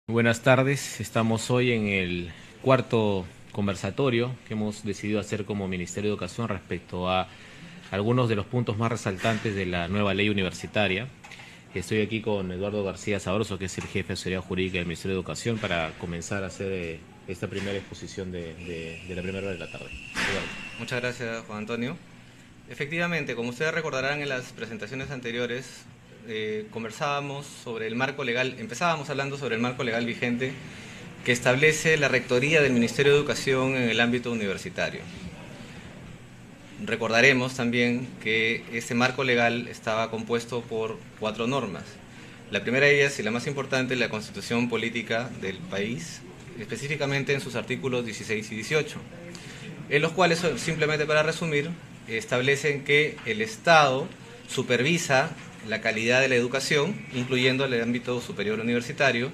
Buenas tardes, estamos hoy en el cuarto conversatorio que hemos decidido hacer como Ministerio de Educación respecto a algunos de los puntos más resaltantes de la nueva ley universitaria. Estoy aquí con Eduardo García Sabroso, que es el jefe de Asesoría Jurídica del Ministerio de Educación, para comenzar a hacer esta primera exposición de la primera hora de la tarde. Eduardo. Muchas gracias, Juan Antonio. Efectivamente, como ustedes recordarán en las presentaciones anteriores, conversábamos sobre el marco legal, empezábamos hablando sobre el marco legal vigente que establece la rectoría del Ministerio de Educación en el ámbito universitario. Recordaremos también que este marco legal estaba compuesto por 4 normas. La primera de ellas, y la más importante, es la Constitución Política del país, específicamente en sus artículos 16 y 18, en los cuales, simplemente para resumir, establecen que el Estado supervisa la calidad de la educación, incluyendo el ámbito superior universitario,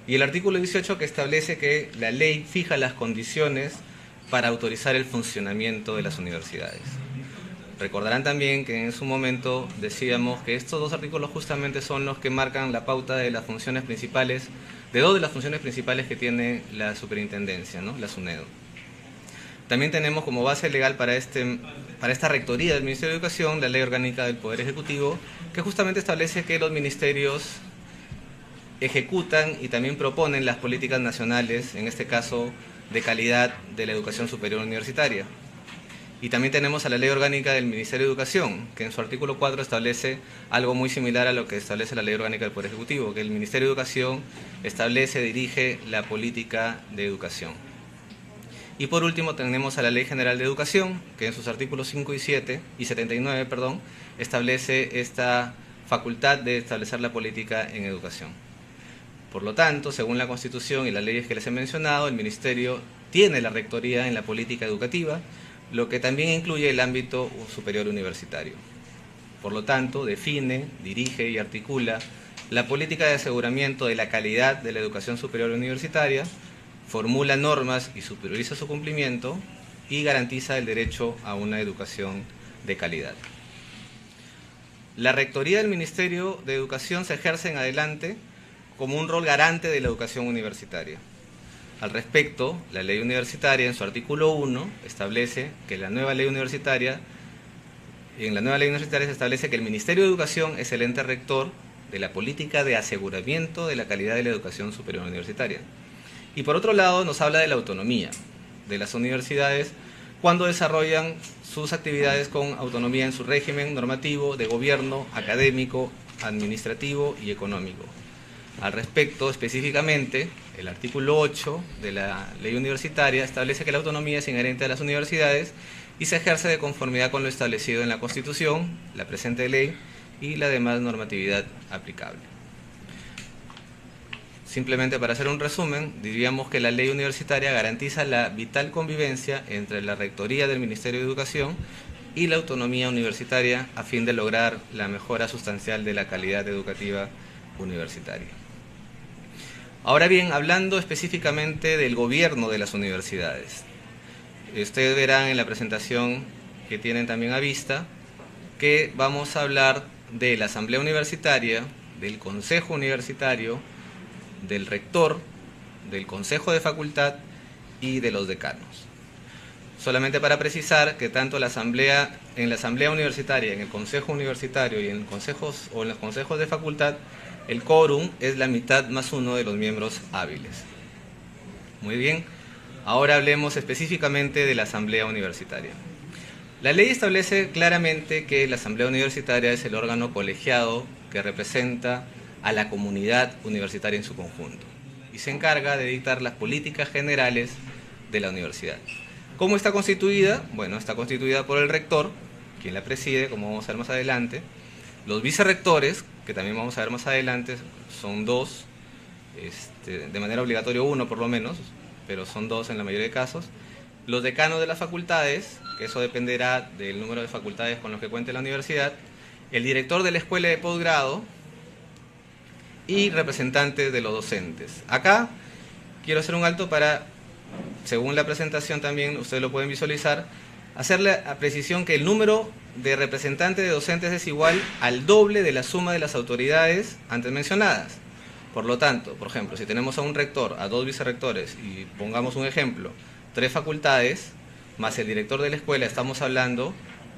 y el artículo 18 que establece que la ley fija las condiciones para autorizar el funcionamiento de las universidades. Recordarán también que en su momento decíamos que estos 2 artículos justamente son los que marcan la pauta de las funciones principales, de 2 de las funciones principales que tiene la superintendencia, ¿no? La SUNEDO. También tenemos como base legal para esta rectoría del Ministerio de Educación la Ley Orgánica del Poder Ejecutivo, que justamente establece que los ministerios ejecutan y también proponen las políticas nacionales, en este caso de calidad de la educación superior universitaria. Y también tenemos a la Ley Orgánica del Ministerio de Educación, que en su artículo 4 establece algo muy similar a lo que establece la Ley Orgánica del Poder Ejecutivo, que el Ministerio de Educación establece, dirige la política de educación. Y por último tenemos a la Ley General de Educación, que en sus artículos 5 y 79, establece esta facultad de establecer la política en educación. Por lo tanto, según la Constitución y las leyes que les he mencionado, el Ministerio tiene la rectoría en la política educativa, lo que también incluye el ámbito superior universitario. Por lo tanto, define, dirige y articula la política de aseguramiento de la calidad de la educación superior universitaria, formula normas y supervisa su cumplimiento y garantiza el derecho a una educación de calidad. La rectoría del Ministerio de Educación se ejerce en adelante como un rol garante de la educación universitaria. Al respecto, la ley universitaria en su artículo 1 establece que en la nueva ley universitaria se establece que el Ministerio de Educación es el ente rector de la política de aseguramiento de la calidad de la educación superior universitaria. Y por otro lado nos habla de la autonomía de las universidades cuando desarrollan sus actividades con autonomía en su régimen normativo de gobierno, académico, administrativo y económico. Al respecto, específicamente, el artículo 8 de la ley universitaria establece que la autonomía es inherente a las universidades y se ejerce de conformidad con lo establecido en la Constitución, la presente ley y la demás normatividad aplicable. Simplemente para hacer un resumen, diríamos que la ley universitaria garantiza la vital convivencia entre la rectoría del Ministerio de Educación y la autonomía universitaria a fin de lograr la mejora sustancial de la calidad educativa universitaria. Ahora bien, hablando específicamente del gobierno de las universidades, ustedes verán en la presentación que tienen también a vista que vamos a hablar de la Asamblea Universitaria, del Consejo Universitario, del rector, del consejo de facultad y de los decanos. Solamente para precisar que tanto en la asamblea universitaria, en el consejo universitario y en los consejos de facultad, el quórum es la mitad más 1 de los miembros hábiles. Muy bien, ahora hablemos específicamente de la asamblea universitaria. La ley establece claramente que la asamblea universitaria es el órgano colegiado que representa a la comunidad universitaria en su conjunto y se encarga de dictar las políticas generales de la universidad. ¿Cómo está constituida? Bueno, está constituida por el rector, quien la preside, como vamos a ver más adelante, los vicerrectores, que también vamos a ver más adelante, son 2, de manera obligatoria 1 por lo menos, pero son 2 en la mayoría de casos, los decanos de las facultades, que eso dependerá del número de facultades con los que cuente la universidad, el director de la escuela de posgrado, y representantes de los docentes. Acá quiero hacer un alto para, según la presentación también ustedes lo pueden visualizar, hacer la precisión que el número de representantes de docentes es igual al doble de la suma de las autoridades antes mencionadas. Por lo tanto, por ejemplo, si tenemos a un rector, a 2 vicerrectores y pongamos un ejemplo, 3 facultades, más el director de la escuela, estamos hablando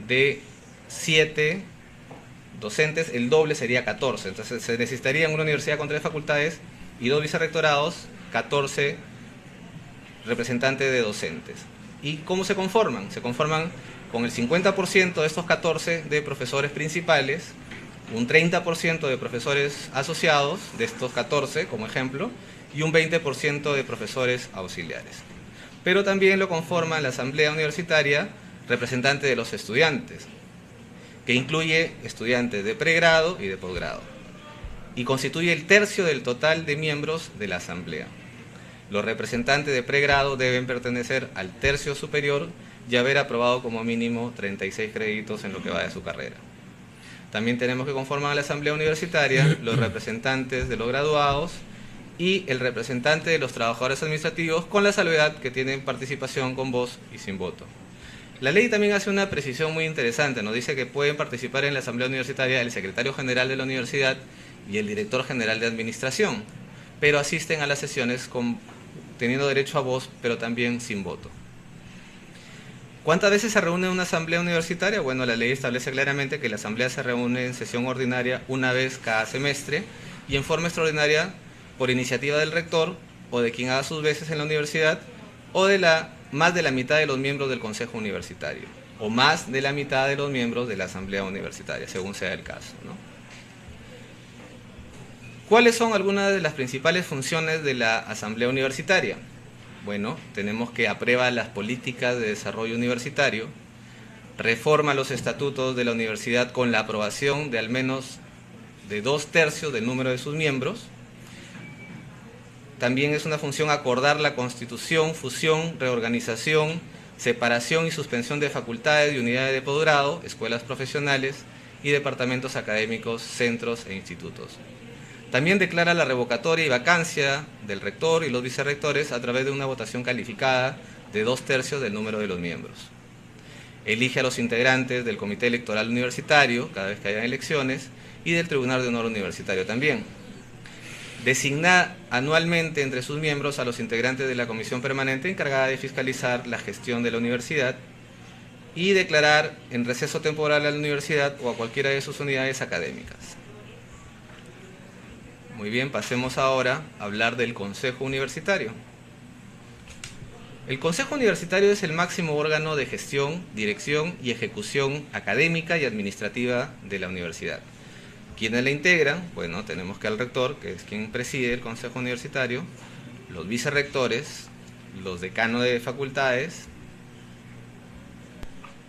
de 7 docentes, el doble sería 14. Entonces se necesitaría en una universidad con 3 facultades y 2 vicerrectorados, 14 representantes de docentes. ¿Y cómo se conforman? Se conforman con el 50% de estos 14 de profesores principales, un 30% de profesores asociados de estos 14 como ejemplo, y un 20% de profesores auxiliares. Pero también lo conforma la asamblea universitaria representante de los estudiantes, que incluye estudiantes de pregrado y de posgrado, y constituye el tercio del total de miembros de la asamblea. Los representantes de pregrado deben pertenecer al tercio superior y haber aprobado como mínimo 36 créditos en lo que va de su carrera. También tenemos que conformar a la asamblea universitaria los representantes de los graduados y el representante de los trabajadores administrativos, con la salvedad que tienen participación con voz y sin voto. La ley también hace una precisión muy interesante, nos dice que pueden participar en la asamblea universitaria el secretario general de la universidad y el director general de administración, pero asisten a las sesiones teniendo derecho a voz, pero también sin voto. ¿Cuántas veces se reúne una asamblea universitaria? Bueno, la ley establece claramente que la asamblea se reúne en sesión ordinaria una vez cada semestre y en forma extraordinaria por iniciativa del rector o de quien haga sus veces en la universidad o de más de la mitad de los miembros del consejo universitario o más de la mitad de los miembros de la asamblea universitaria, según sea el caso, ¿no? ¿Cuáles son algunas de las principales funciones de la asamblea universitaria? Bueno, tenemos que aprueba las políticas de desarrollo universitario, reforma los estatutos de la universidad con la aprobación de al menos de 2/3 del número de sus miembros. También es una función acordar la constitución, fusión, reorganización, separación y suspensión de facultades y unidades de posgrado, escuelas profesionales y departamentos académicos, centros e institutos. También declara la revocatoria y vacancia del rector y los vicerrectores a través de una votación calificada de 2/3 del número de los miembros. Elige a los integrantes del Comité Electoral Universitario cada vez que haya elecciones y del Tribunal de Honor Universitario también. Designa anualmente entre sus miembros a los integrantes de la Comisión Permanente encargada de fiscalizar la gestión de la universidad y declarar en receso temporal a la universidad o a cualquiera de sus unidades académicas. Muy bien, pasemos ahora a hablar del Consejo Universitario. El Consejo Universitario es el máximo órgano de gestión, dirección y ejecución académica y administrativa de la universidad. ¿Quiénes la integran? Bueno, tenemos que al rector, que es quien preside el Consejo Universitario, los vicerrectores, los decanos de facultades,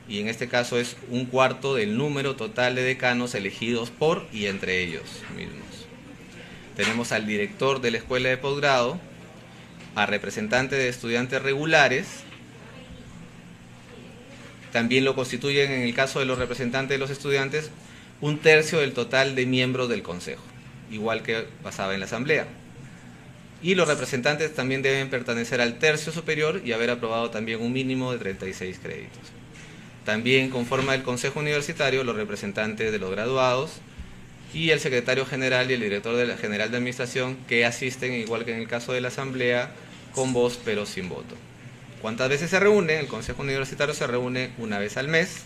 y en este caso es 1/4 del número total de decanos elegidos por y entre ellos mismos. Tenemos al director de la escuela de posgrado, a representantes de estudiantes regulares, también lo constituyen en el caso de los representantes de los estudiantes 1/3 del total de miembros del consejo, igual que pasaba en la asamblea. Y los representantes también deben pertenecer al tercio superior y haber aprobado también un mínimo de 36 créditos. También conforma el consejo universitario los representantes de los graduados y el secretario general y el director general de administración, que asisten, igual que en el caso de la asamblea, con voz pero sin voto. ¿Cuántas veces se reúne? El consejo universitario se reúne una vez al mes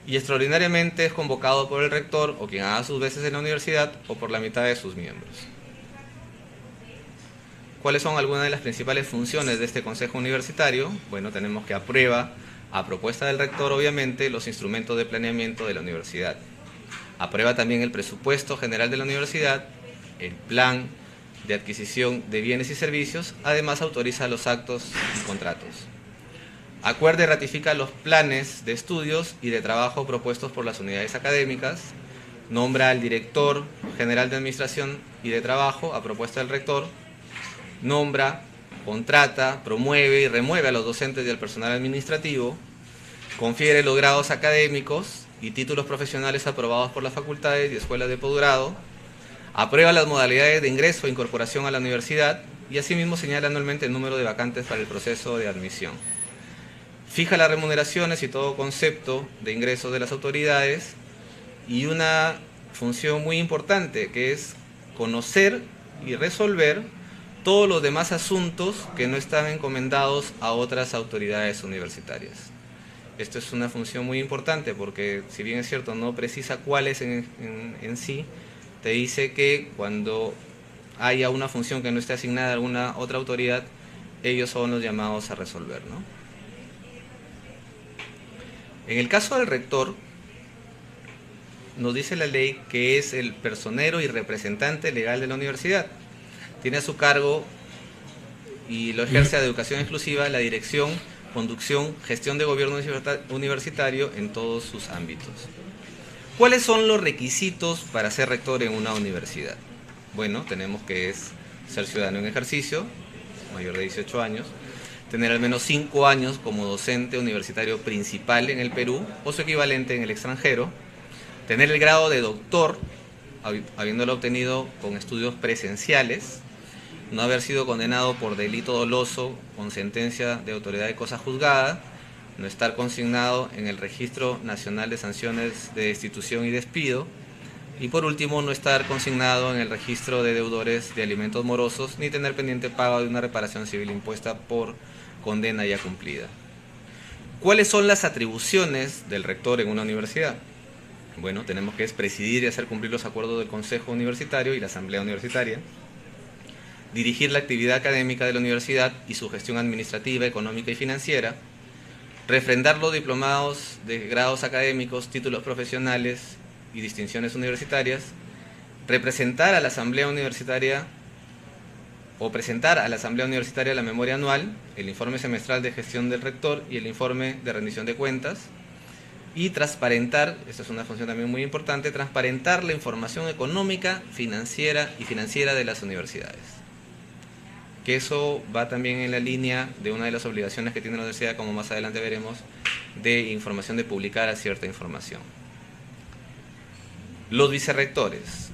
y extraordinariamente es convocado por el rector o quien haga sus veces en la universidad o por la mitad de sus miembros. ¿Cuáles son algunas de las principales funciones de este consejo universitario? Bueno, tenemos que aprueba, a propuesta del rector obviamente, los instrumentos de planeamiento de la universidad. Aprueba también el presupuesto general de la universidad, el plan de adquisición de bienes y servicios, además autoriza los actos y contratos. Acuerda y ratifica los planes de estudios y de trabajo propuestos por las unidades académicas, nombra al director general de administración y de trabajo a propuesta del rector, nombra, contrata, promueve y remueve a los docentes y al personal administrativo, confiere los grados académicos y títulos profesionales aprobados por las facultades y escuelas de posgrado, aprueba las modalidades de ingreso e incorporación a la universidad y asimismo señala anualmente el número de vacantes para el proceso de admisión. Fija las remuneraciones y todo concepto de ingresos de las autoridades y una función muy importante que es conocer y resolver todos los demás asuntos que no están encomendados a otras autoridades universitarias. Esto es una función muy importante porque, si bien es cierto, no precisa cuáles en sí, te dice que cuando haya una función que no esté asignada a alguna otra autoridad, ellos son los llamados a resolver, ¿no? En el caso del rector, nos dice la ley que es el personero y representante legal de la universidad. Tiene a su cargo y lo ejerce a educación exclusiva la dirección, conducción, gestión de gobierno universitario en todos sus ámbitos. ¿Cuáles son los requisitos para ser rector en una universidad? Bueno, tenemos que ser ciudadano en ejercicio, mayor de 18 años, tener al menos 5 años como docente universitario principal en el Perú o su equivalente en el extranjero, tener el grado de doctor, habiéndolo obtenido con estudios presenciales, no haber sido condenado por delito doloso con sentencia de autoridad de cosa juzgada, no estar consignado en el Registro Nacional de Sanciones de Destitución y Despido, y por último, no estar consignado en el registro de deudores de alimentos morosos, ni tener pendiente pago de una reparación civil impuesta por condena ya cumplida. ¿Cuáles son las atribuciones del rector en una universidad? Bueno, tenemos que presidir y hacer cumplir los acuerdos del Consejo Universitario y la Asamblea Universitaria, dirigir la actividad académica de la universidad y su gestión administrativa, económica y financiera, refrendar los diplomados de grados académicos, títulos profesionales y distinciones universitarias, representar a la Asamblea Universitaria o presentar a la Asamblea Universitaria la memoria anual, el informe semestral de gestión del rector y el informe de rendición de cuentas, y transparentar, esta es una función también muy importante, transparentar la información económica, financiera de las universidades. Que eso va también en la línea de una de las obligaciones que tiene la universidad, como más adelante veremos, de información, de publicar a cierta información. Los vicerrectores.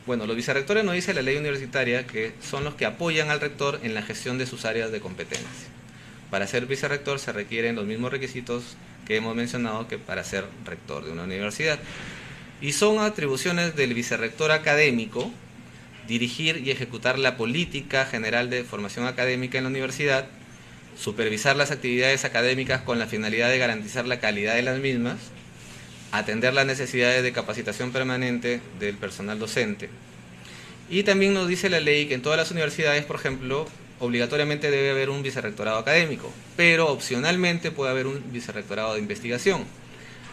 Bueno, los vicerrectores nos dice la ley universitaria que son los que apoyan al rector en la gestión de sus áreas de competencia. Para ser vicerrector se requieren los mismos requisitos que hemos mencionado que para ser rector de una universidad. Y son atribuciones del vicerrector académico dirigir y ejecutar la política general de formación académica en la universidad, supervisar las actividades académicas con la finalidad de garantizar la calidad de las mismas, atender las necesidades de capacitación permanente del personal docente. Y también nos dice la ley que en todas las universidades, por ejemplo, obligatoriamente debe haber un vicerrectorado académico, pero opcionalmente puede haber un vicerrectorado de investigación.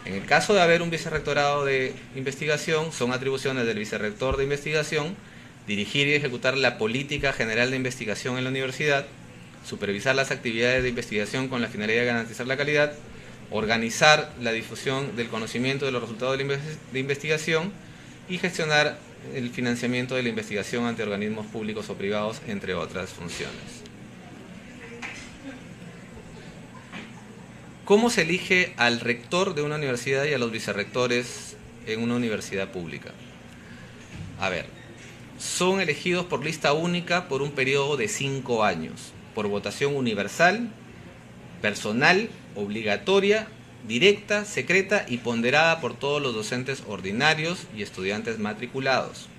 En el caso de haber un vicerrectorado de investigación, son atribuciones del vicerrector de investigación dirigir y ejecutar la política general de investigación en la universidad, supervisar las actividades de investigación con la finalidad de garantizar la calidad, organizar la difusión del conocimiento de los resultados de investigación y gestionar el financiamiento de la investigación ante organismos públicos o privados, entre otras funciones. ¿Cómo se elige al rector de una universidad y a los vicerrectores en una universidad pública? A ver, son elegidos por lista única por un periodo de 5 años, por votación universal, personal, obligatoria, directa, secreta y ponderada por todos los docentes ordinarios y estudiantes matriculados.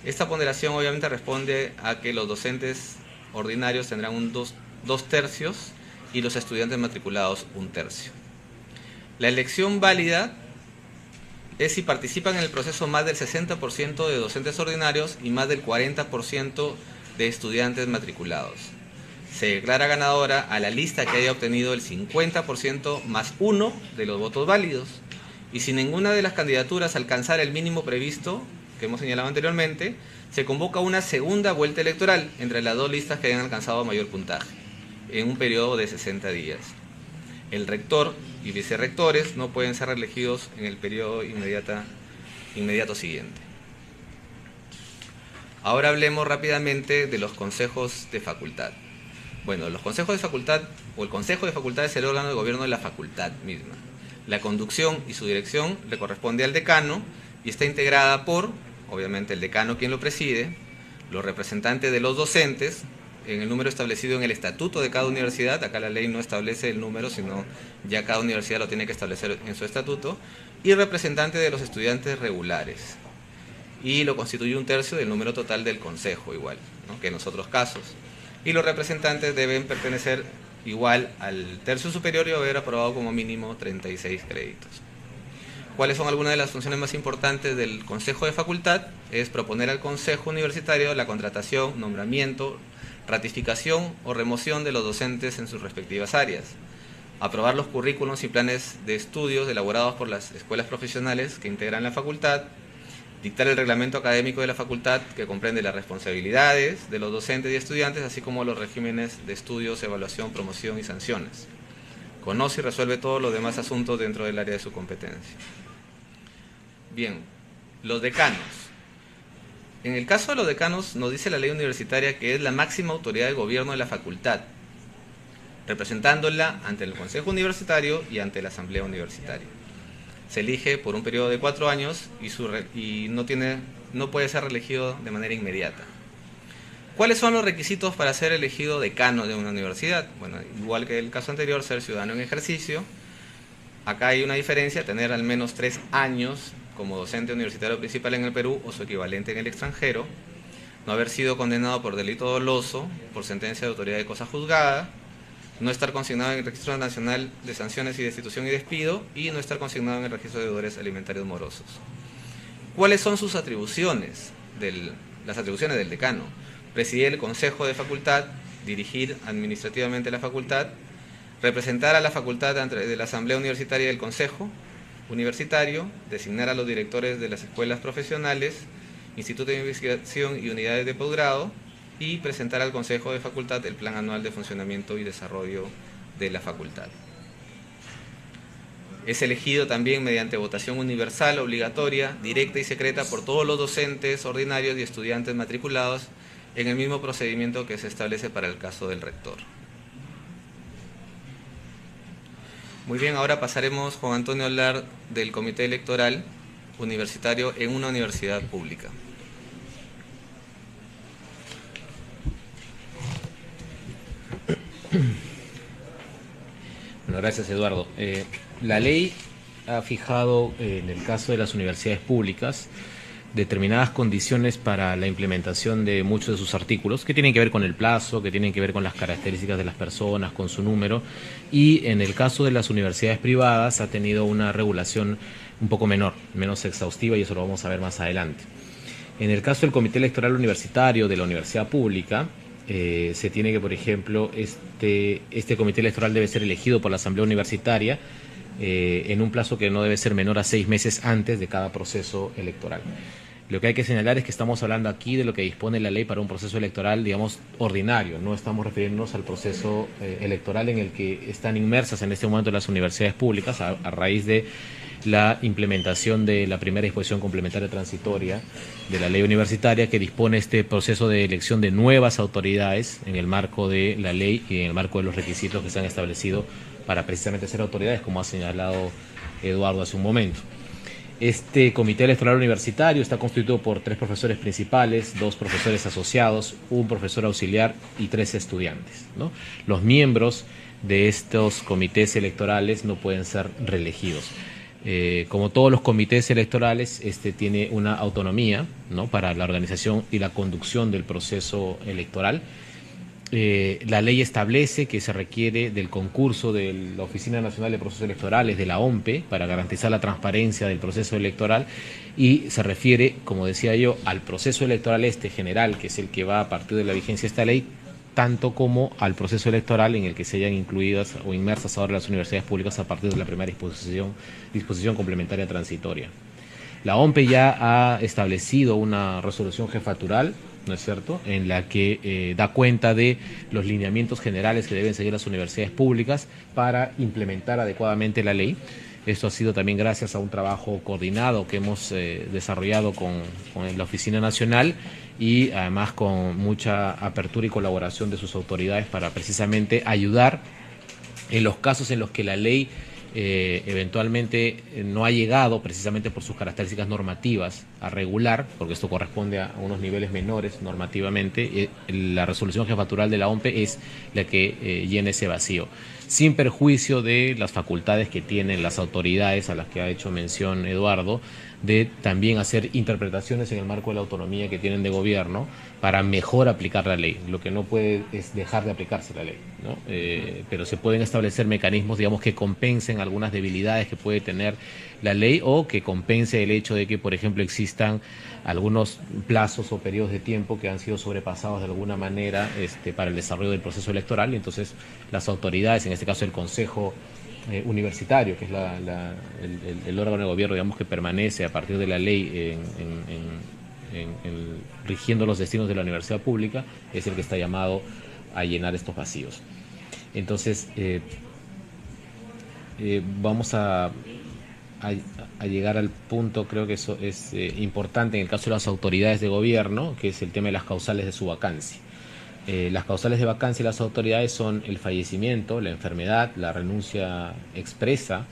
Esta ponderación obviamente responde a que los docentes ordinarios tendrán un 2/3 y los estudiantes matriculados 1/3. La elección válida es si participan en el proceso más del 60% de docentes ordinarios y más del 40% de estudiantes matriculados. Se declara ganadora a la lista que haya obtenido el 50% más 1 de los votos válidos. Y si ninguna de las candidaturas alcanzara el mínimo previsto, que hemos señalado anteriormente, se convoca una segunda vuelta electoral entre las dos listas que hayan alcanzado mayor puntaje, en un periodo de 60 días. El rector y vicerrectores no pueden ser reelegidos en el periodo inmediato siguiente. Ahora hablemos rápidamente de los consejos de facultad. Bueno, los consejos de facultad o el consejo de facultad es el órgano de gobierno de la facultad misma. La conducción y su dirección le corresponde al decano y está integrada por, obviamente, el decano quien lo preside, los representantes de los docentes, en el número establecido en el estatuto de cada universidad. Acá la ley no establece el número, sino ya cada universidad lo tiene que establecer en su estatuto, y representantes de los estudiantes regulares. y lo constituye 1/3 del número total del consejo igual, ¿no?, que en los otros casos. Y los representantes deben pertenecer igual al tercio superior y haber aprobado como mínimo 36 créditos. ¿Cuáles son algunas de las funciones más importantes del Consejo de Facultad? Es proponer al Consejo Universitario la contratación, nombramiento, ratificación o remoción de los docentes en sus respectivas áreas, aprobar los currículos y planes de estudios elaborados por las escuelas profesionales que integran la facultad, dictar el reglamento académico de la facultad que comprende las responsabilidades de los docentes y estudiantes, así como los regímenes de estudios, evaluación, promoción y sanciones. Conoce y resuelve todos los demás asuntos dentro del área de su competencia. Bien, los decanos. En el caso de los decanos, nos dice la ley universitaria que es la máxima autoridad del gobierno de la facultad, representándola ante el Consejo Universitario y ante la Asamblea Universitaria. Se elige por un periodo de 4 años y no puede ser reelegido de manera inmediata. ¿Cuáles son los requisitos para ser elegido decano de una universidad? Bueno, igual que el caso anterior, ser ciudadano en ejercicio. Acá hay una diferencia, tener al menos 3 años como docente universitario principal en el Perú o su equivalente en el extranjero, no haber sido condenado por delito doloso, por sentencia de autoridad de cosa juzgada, no estar consignado en el Registro Nacional de Sanciones y Destitución y Despido y no estar consignado en el Registro de Deudores Alimentarios Morosos. ¿Cuáles son sus atribuciones? Las atribuciones del decano: presidir el Consejo de Facultad, dirigir administrativamente la facultad, representar a la facultad ante la Asamblea Universitaria y el Consejo Universitario, designar a los directores de las escuelas profesionales, institutos de investigación y unidades de posgrado, y presentar al Consejo de Facultad el Plan Anual de Funcionamiento y Desarrollo de la facultad. Es elegido también mediante votación universal, obligatoria, directa y secreta por todos los docentes ordinarios y estudiantes matriculados en el mismo procedimiento que se establece para el caso del rector. Muy bien, ahora pasaremos, Juan Antonio, a hablar del Comité Electoral Universitario en una universidad pública. Bueno, gracias, Eduardo. La ley ha fijado, en el caso de las universidades públicas, determinadas condiciones para la implementación de muchos de sus artículos, que tienen que ver con el plazo, que tienen que ver con las características de las personas, con su número, y en el caso de las universidades privadas ha tenido una regulación un poco menor, menos exhaustiva, y eso lo vamos a ver más adelante. En el caso del Comité Electoral Universitario de la universidad pública, se tiene que, por ejemplo, este comité electoral debe ser elegido por la Asamblea Universitaria en un plazo que no debe ser menor a 6 meses antes de cada proceso electoral. Lo que hay que señalar es que estamos hablando aquí de lo que dispone la ley para un proceso electoral, digamos, ordinario. No estamos refiriéndonos al proceso electoral en el que están inmersas en este momento las universidades públicas a raíz de la implementación de la primera disposición complementaria transitoria de la ley universitaria, que dispone este proceso de elección de nuevas autoridades en el marco de la ley y en el marco de los requisitos que se han establecido para precisamente ser autoridades, como ha señalado Eduardo hace un momento. Este Comité Electoral Universitario está constituido por 3 profesores principales, 2 profesores asociados, 1 profesor auxiliar y 3 estudiantes, ¿no? Los miembros de estos comités electorales no pueden ser reelegidos. Como todos los comités electorales, tiene una autonomía, ¿no?, para la organización y la conducción del proceso electoral. La ley establece que se requiere del concurso de la Oficina Nacional de Procesos Electorales, de la OMPE, para garantizar la transparencia del proceso electoral, y se refiere, como decía yo, al proceso electoral general, que es el que va a partir de la vigencia de esta ley, tanto como al proceso electoral en el que se hayan incluidas o inmersas ahora las universidades públicas a partir de la primera disposición complementaria transitoria. La OMPE ya ha establecido una resolución jefatural, ¿no es cierto?, en la que da cuenta de los lineamientos generales que deben seguir las universidades públicas para implementar adecuadamente la ley. Esto ha sido también gracias a un trabajo coordinado que hemos desarrollado con la Oficina Nacional, y además con mucha apertura y colaboración de sus autoridades para precisamente ayudar en los casos en los que la ley eventualmente no ha llegado, precisamente por sus características normativas, a regular, porque esto corresponde a unos niveles menores normativamente. La resolución jefatural de la OMPE es la que llena ese vacío, sin perjuicio de las facultades que tienen las autoridades a las que ha hecho mención Eduardo, de también hacer interpretaciones en el marco de la autonomía que tienen de gobierno para mejor aplicar la ley. Lo que no puede es dejar de aplicarse la ley, ¿no? Pero se pueden establecer mecanismos, digamos, que compensen algunas debilidades que puede tener la ley o que compense el hecho de que, por ejemplo, existan algunos plazos o periodos de tiempo que han sido sobrepasados de alguna manera para el desarrollo del proceso electoral, y entonces las autoridades, en este caso el Consejo Universitario, que es el órgano de gobierno, digamos, que permanece a partir de la ley rigiendo los destinos de la universidad pública, es el que está llamado a llenar estos vacíos. Entonces, vamos a llegar al punto, creo que eso es importante en el caso de las autoridades de gobierno, que es el tema de las causales de su vacancia. Las causales de vacancia de las autoridades son el fallecimiento, la enfermedad, la renuncia expresa,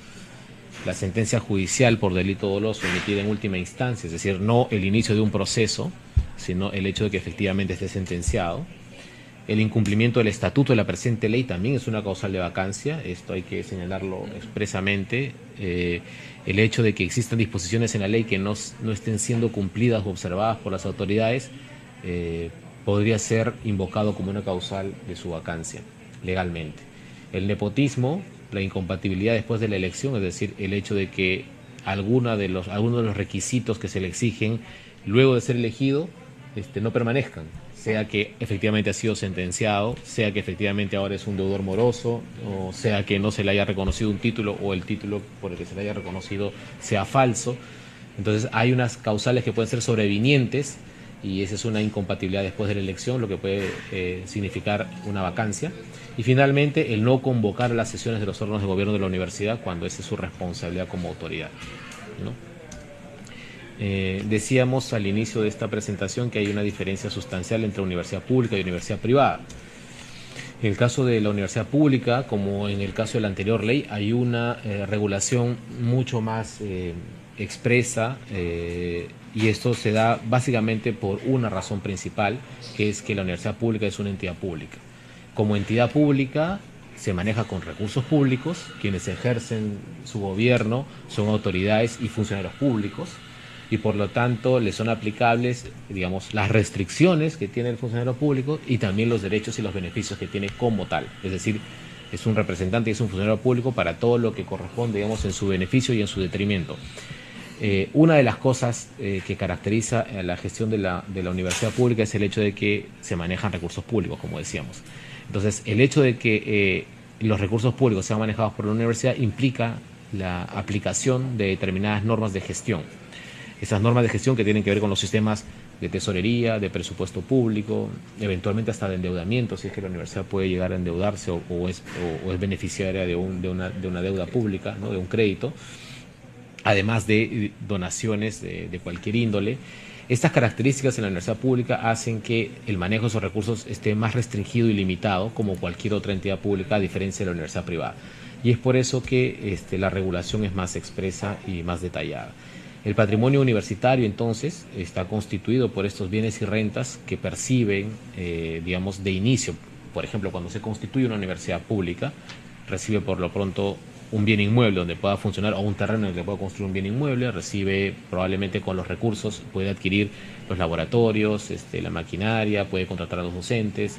la sentencia judicial por delito doloso emitida en última instancia, es decir, no el inicio de un proceso, sino el hecho de que efectivamente esté sentenciado. El incumplimiento del estatuto de la presente ley también es una causal de vacancia, esto hay que señalarlo expresamente. El hecho de que existan disposiciones en la ley que no estén siendo cumplidas o observadas por las autoridades podría ser invocado como una causal de su vacancia legalmente. El nepotismo, la incompatibilidad después de la elección, es decir, el hecho de que algunos de los requisitos que se le exigen luego de ser elegido no permanezcan, sea que efectivamente ha sido sentenciado, sea que efectivamente ahora es un deudor moroso, o sea que no se le haya reconocido un título o el título por el que se le haya reconocido sea falso. Entonces hay unas causales que pueden ser sobrevinientes y esa es una incompatibilidad después de la elección, lo que puede significar una vacancia. Y finalmente, el no convocar a las sesiones de los órganos de gobierno de la universidad cuando esa es su responsabilidad como autoridad, ¿no? Decíamos al inicio de esta presentación que hay una diferencia sustancial entre universidad pública y universidad privada. En el caso de la universidad pública, como en el caso de la anterior ley, hay una regulación mucho más expresa, y esto se da básicamente por una razón principal, que es que la universidad pública es una entidad pública. Como entidad pública se maneja con recursos públicos, quienes ejercen su gobierno son autoridades y funcionarios públicos, y por lo tanto le son aplicables, digamos, las restricciones que tiene el funcionario público y también los derechos y los beneficios que tiene como tal. Es decir, es un representante y es un funcionario público para todo lo que corresponde, digamos, en su beneficio y en su detrimento. Una de las cosas que caracteriza a la gestión de la universidad pública es el hecho de que se manejan recursos públicos, como decíamos. Entonces, el hecho de que los recursos públicos sean manejados por la universidad implica la aplicación de determinadas normas de gestión. Esas normas de gestión que tienen que ver con los sistemas de tesorería, de presupuesto público, eventualmente hasta de endeudamiento, si es que la universidad puede llegar a endeudarse o es beneficiaria de una deuda pública, ¿no?, de un crédito, además de donaciones de cualquier índole. Estas características en la universidad pública hacen que el manejo de esos recursos esté más restringido y limitado como cualquier otra entidad pública, a diferencia de la universidad privada. Y es por eso que la regulación es más expresa y más detallada. El patrimonio universitario, entonces, está constituido por estos bienes y rentas que perciben, digamos, de inicio. Por ejemplo, cuando se constituye una universidad pública, recibe por lo pronto un bien inmueble donde pueda funcionar, o un terreno en el que pueda construir un bien inmueble, recibe probablemente con los recursos, puede adquirir los laboratorios, la maquinaria, puede contratar a los docentes,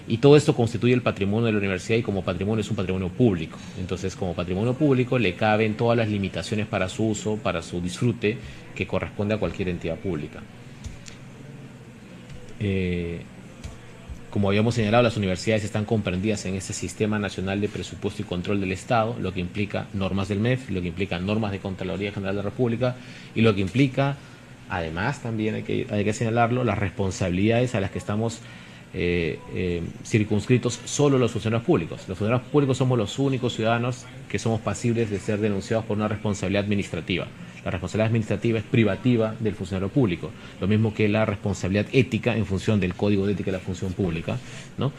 y todo esto constituye el patrimonio de la universidad, y como patrimonio es un patrimonio público. Entonces, como patrimonio público le caben todas las limitaciones para su uso, para su disfrute, que corresponde a cualquier entidad pública. Como habíamos señalado, las universidades están comprendidas en este Sistema Nacional de Presupuesto y Control del Estado, lo que implica normas del MEF, lo que implica normas de Contraloría General de la República, y lo que implica, además, también hay que señalarlo, las responsabilidades a las que estamos circunscritos solo los funcionarios públicos. Los funcionarios públicos somos los únicos ciudadanos que somos pasibles de ser denunciados por una responsabilidad administrativa. La responsabilidad administrativa es privativa del funcionario público, lo mismo que la responsabilidad ética en función del Código de Ética de la Función Pública, ¿no?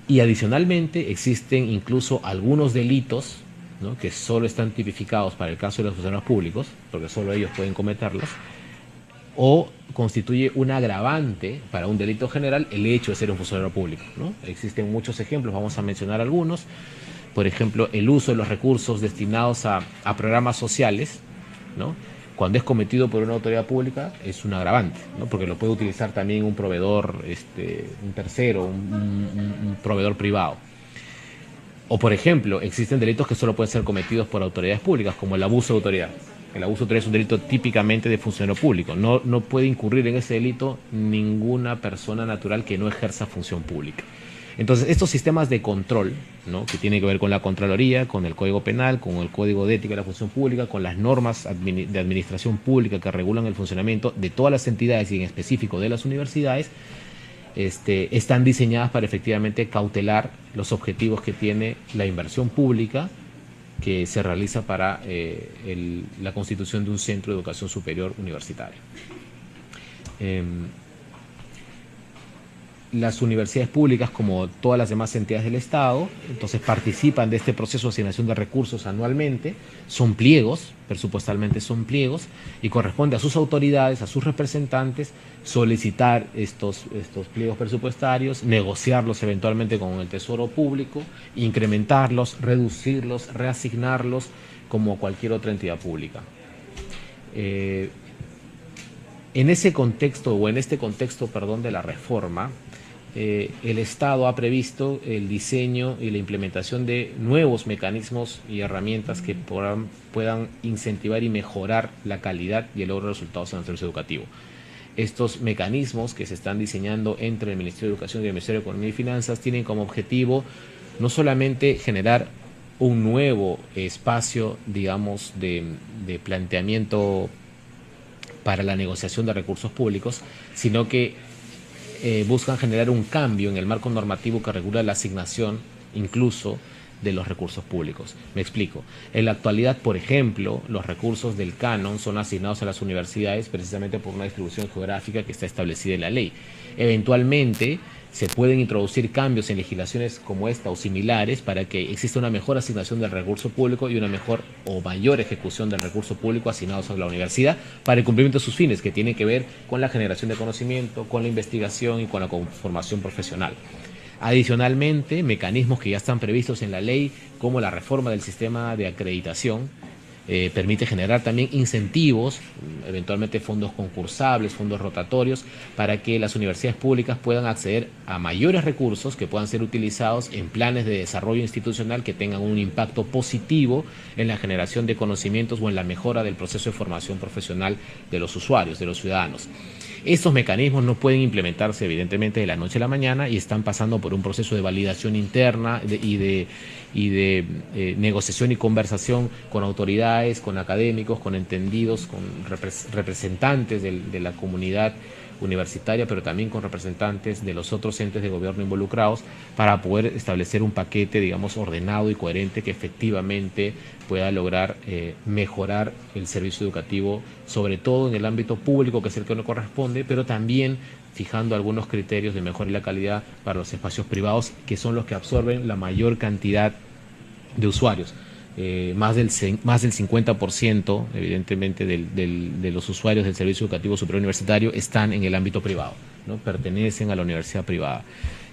Y adicionalmente existen incluso algunos delitos, ¿no?, que solo están tipificados para el caso de los funcionarios públicos, porque solo ellos pueden cometerlos, o constituye un agravante para un delito general el hecho de ser un funcionario público, ¿no? Existen muchos ejemplos, vamos a mencionar algunos. Por ejemplo, el uso de los recursos destinados a programas sociales, ¿no?, Cuando es cometido por una autoridad pública es un agravante, ¿no? Porque lo puede utilizar también un proveedor, un tercero, un proveedor privado. O, por ejemplo, existen delitos que solo pueden ser cometidos por autoridades públicas, como el abuso de autoridad. El abuso de autoridad es un delito típicamente de funcionario público. No puede incurrir en ese delito ninguna persona natural que no ejerza función pública. Entonces, estos sistemas de control, ¿no? Que tienen que ver con la Contraloría, con el Código Penal, con el Código de Ética de la Función Pública, con las normas de administración pública que regulan el funcionamiento de todas las entidades y en específico de las universidades, están diseñadas para efectivamente cautelar los objetivos que tiene la inversión pública que se realiza para la constitución de un centro de educación superior universitaria. Las universidades públicas, como todas las demás entidades del Estado, entonces participan de este proceso de asignación de recursos anualmente, son pliegos, presupuestalmente son pliegos, y corresponde a sus autoridades, a sus representantes, solicitar estos pliegos presupuestarios, negociarlos eventualmente con el Tesoro Público, incrementarlos, reducirlos, reasignarlos, como cualquier otra entidad pública. En este contexto de la reforma, el Estado ha previsto el diseño y la implementación de nuevos mecanismos y herramientas que puedan incentivar y mejorar la calidad y el logro de resultados en el servicio educativo. Estos mecanismos que se están diseñando entre el Ministerio de Educación y el Ministerio de Economía y Finanzas tienen como objetivo no solamente generar un nuevo espacio, digamos, de planteamiento para la negociación de recursos públicos, sino que buscan generar un cambio en el marco normativo que regula la asignación incluso de los recursos públicos. Me explico. En la actualidad, por ejemplo, los recursos del canon son asignados a las universidades precisamente por una distribución geográfica que está establecida en la ley. Eventualmente se pueden introducir cambios en legislaciones como esta o similares para que exista una mejor asignación del recurso público y una mejor o mayor ejecución del recurso público asignados a la universidad para el cumplimiento de sus fines, que tienen que ver con la generación de conocimiento, con la investigación y con la formación profesional. Adicionalmente, mecanismos que ya están previstos en la ley, como la reforma del sistema de acreditación, permite generar también incentivos, eventualmente fondos concursables, fondos rotatorios, para que las universidades públicas puedan acceder a mayores recursos que puedan ser utilizados en planes de desarrollo institucional que tengan un impacto positivo en la generación de conocimientos o en la mejora del proceso de formación profesional de los usuarios, de los ciudadanos. Estos mecanismos no pueden implementarse evidentemente de la noche a la mañana y están pasando por un proceso de validación interna y de negociación y conversación con autoridades, con académicos, con entendidos, con representantes de la comunidad universitaria, pero también con representantes de los otros entes de gobierno involucrados para poder establecer un paquete, digamos, ordenado y coherente que efectivamente pueda lograr mejorar el servicio educativo, sobre todo en el ámbito público, que es el que nos corresponde, pero también fijando algunos criterios de mejora y la calidad para los espacios privados, que son los que absorben la mayor cantidad de usuarios. Más del 50%, evidentemente, de los usuarios del Servicio Educativo Superior Universitario están en el ámbito privado, ¿no? Pertenecen a la universidad privada.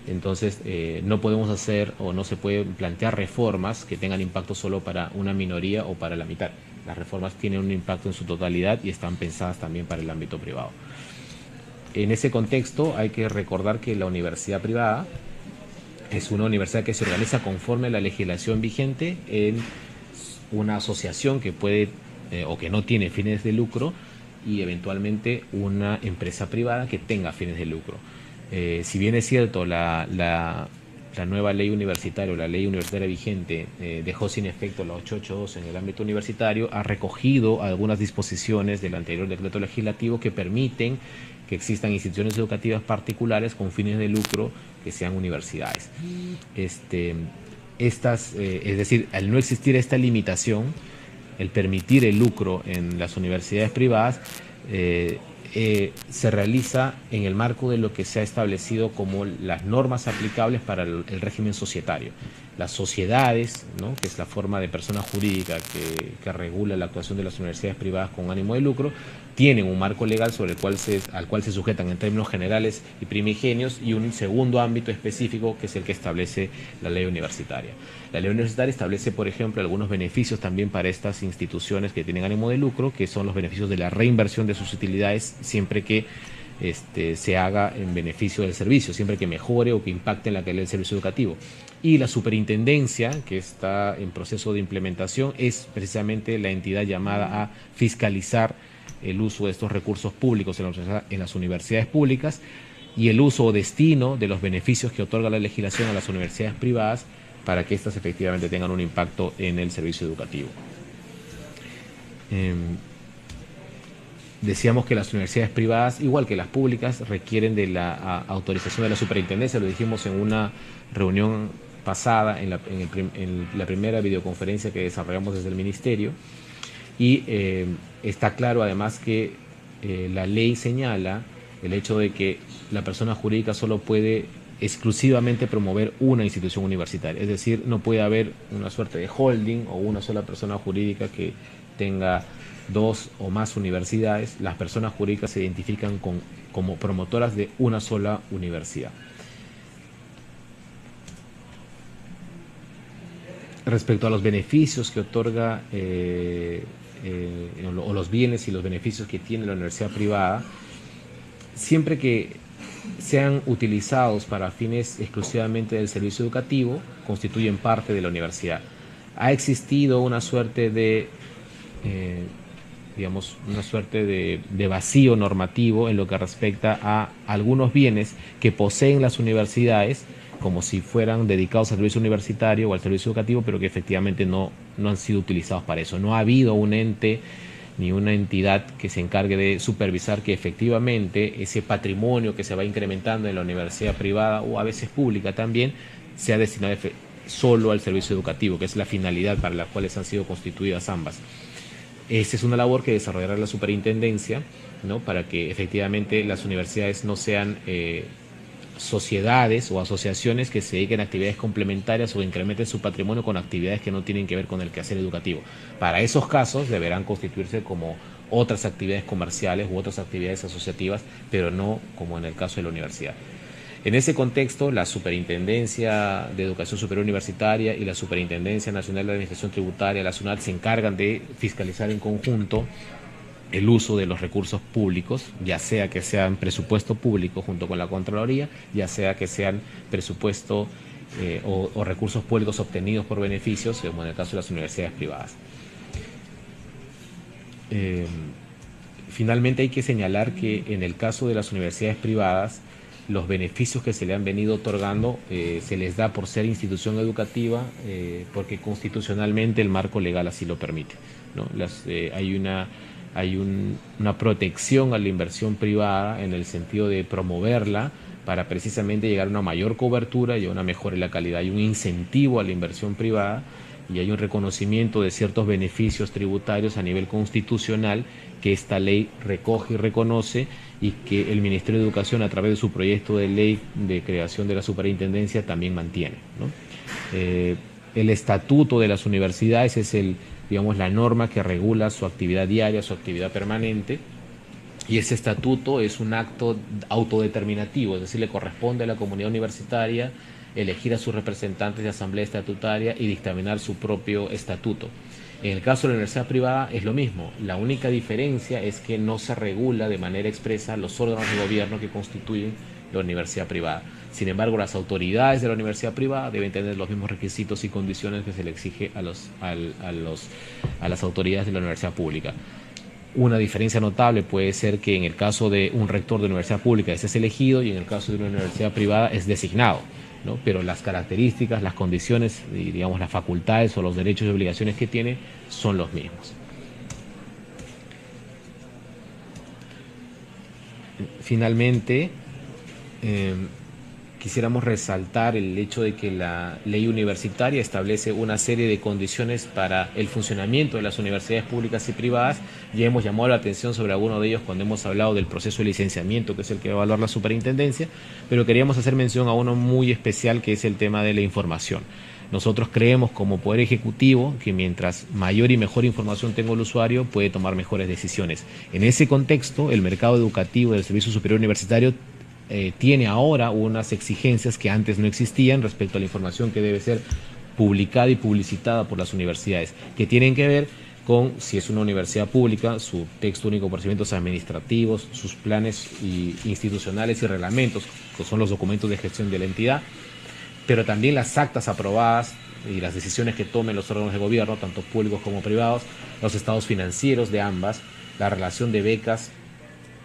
Entonces, no podemos hacer o no se puede plantear reformas que tengan impacto solo para una minoría o para la mitad. Las reformas tienen un impacto en su totalidad y están pensadas también para el ámbito privado. En ese contexto hay que recordar que la universidad privada es una universidad que se organiza conforme a la legislación vigente en una asociación que puede o que no tiene fines de lucro y eventualmente una empresa privada que tenga fines de lucro. Si bien es cierto, la nueva ley universitaria o la ley universitaria vigente dejó sin efecto la 882 en el ámbito universitario, ha recogido algunas disposiciones del anterior decreto legislativo que permiten que existan instituciones educativas particulares con fines de lucro que sean universidades. Es decir, al no existir esta limitación, el permitir el lucro en las universidades privadas se realiza en el marco de lo que se ha establecido como las normas aplicables para el régimen societario. Las sociedades, ¿no?, que es la forma de persona jurídica que regula la actuación de las universidades privadas con ánimo de lucro, tienen un marco legal sobre al cual se sujetan en términos generales y primigenios, y un segundo ámbito específico que es el que establece la ley universitaria. La ley universitaria establece, por ejemplo, algunos beneficios también para estas instituciones que tienen ánimo de lucro, que son los beneficios de la reinversión de sus utilidades siempre que se haga en beneficio del servicio, siempre que mejore o que impacte en la calidad del servicio educativo. Y la superintendencia, que está en proceso de implementación, es precisamente la entidad llamada a fiscalizar el uso de estos recursos públicos en las universidades públicas y el uso o destino de los beneficios que otorga la legislación a las universidades privadas para que éstas efectivamente tengan un impacto en el servicio educativo. Decíamos que las universidades privadas, igual que las públicas, requieren de la autorización de la superintendencia. Lo dijimos en una reunión pasada, en la primera videoconferencia que desarrollamos desde el Ministerio. Y está claro además que la ley señala el hecho de que la persona jurídica solo puede exclusivamente promover una institución universitaria. Es decir, no puede haber una suerte de holding o una sola persona jurídica que tenga dos o más universidades. Las personas jurídicas se identifican como promotoras de una sola universidad. Respecto a los beneficios que otorga o los bienes y los beneficios que tiene la universidad privada, siempre que sean utilizados para fines exclusivamente del servicio educativo, constituyen parte de la universidad. Ha existido una suerte de de vacío normativo en lo que respecta a algunos bienes que poseen las universidades como si fueran dedicados al servicio universitario o al servicio educativo, pero que efectivamente no han sido utilizados para eso. No ha habido un ente ni una entidad que se encargue de supervisar que efectivamente ese patrimonio que se va incrementando en la universidad privada o a veces pública también sea destinado solo al servicio educativo, que es la finalidad para la cual han sido constituidas ambas. Esa es una labor que desarrollará la superintendencia, ¿no?, para que efectivamente las universidades no sean sociedades o asociaciones que se dediquen a actividades complementarias o incrementen su patrimonio con actividades que no tienen que ver con el quehacer educativo. Para esos casos deberán constituirse como otras actividades comerciales u otras actividades asociativas, pero no como en el caso de la universidad. En ese contexto, la Superintendencia de Educación Superior Universitaria y la Superintendencia Nacional de Administración Tributaria, la SUNAT, se encargan de fiscalizar en conjunto el uso de los recursos públicos, ya sea que sean presupuesto público junto con la Contraloría, ya sea que sean presupuesto o recursos públicos obtenidos por beneficios, como en el caso de las universidades privadas. Finalmente hay que señalar que en el caso de las universidades privadas, los beneficios que se le han venido otorgando se les da por ser institución educativa porque constitucionalmente el marco legal así lo permite, ¿no? Hay una protección a la inversión privada en el sentido de promoverla para precisamente llegar a una mayor cobertura y a una mejora en la calidad. Hay un incentivo a la inversión privada y hay un reconocimiento de ciertos beneficios tributarios a nivel constitucional que esta ley recoge y reconoce y que el Ministerio de Educación, a través de su proyecto de ley de creación de la superintendencia, también mantiene, ¿no? El estatuto de las universidades es la norma que regula su actividad diaria, su actividad permanente, y ese estatuto es un acto autodeterminativo, es decir, le corresponde a la comunidad universitaria elegir a sus representantes de asamblea estatutaria y dictaminar su propio estatuto. En el caso de la universidad privada es lo mismo, la única diferencia es que no se regula de manera expresa los órganos de gobierno que constituyen la universidad privada. Sin embargo, las autoridades de la universidad privada deben tener los mismos requisitos y condiciones que se le exige a las autoridades de la universidad pública. Una diferencia notable puede ser que en el caso de un rector de universidad pública es elegido y en el caso de una universidad privada es designado, ¿no? Pero las características, las condiciones y las facultades o los derechos y obligaciones que tiene son los mismos. Finalmente, quisiéramos resaltar el hecho de que la ley universitaria establece una serie de condiciones para el funcionamiento de las universidades públicas y privadas. Ya hemos llamado la atención sobre alguno de ellos cuando hemos hablado del proceso de licenciamiento, que es el que va a evaluar la superintendencia, pero queríamos hacer mención a uno muy especial, que es el tema de la información, Nosotros creemos como Poder Ejecutivo que mientras mayor y mejor información tenga el usuario, puede tomar mejores decisiones. En ese contexto, el mercado educativo del Servicio Superior Universitario tiene ahora unas exigencias que antes no existían respecto a la información que debe ser publicada y publicitada por las universidades, que tienen que ver con, si es una universidad pública, su texto único de procedimientos administrativos, sus planes institucionales y reglamentos, que son los documentos de gestión de la entidad, pero también las actas aprobadas y las decisiones que tomen los órganos de gobierno, tanto públicos como privados, los estados financieros de ambas, la relación de becas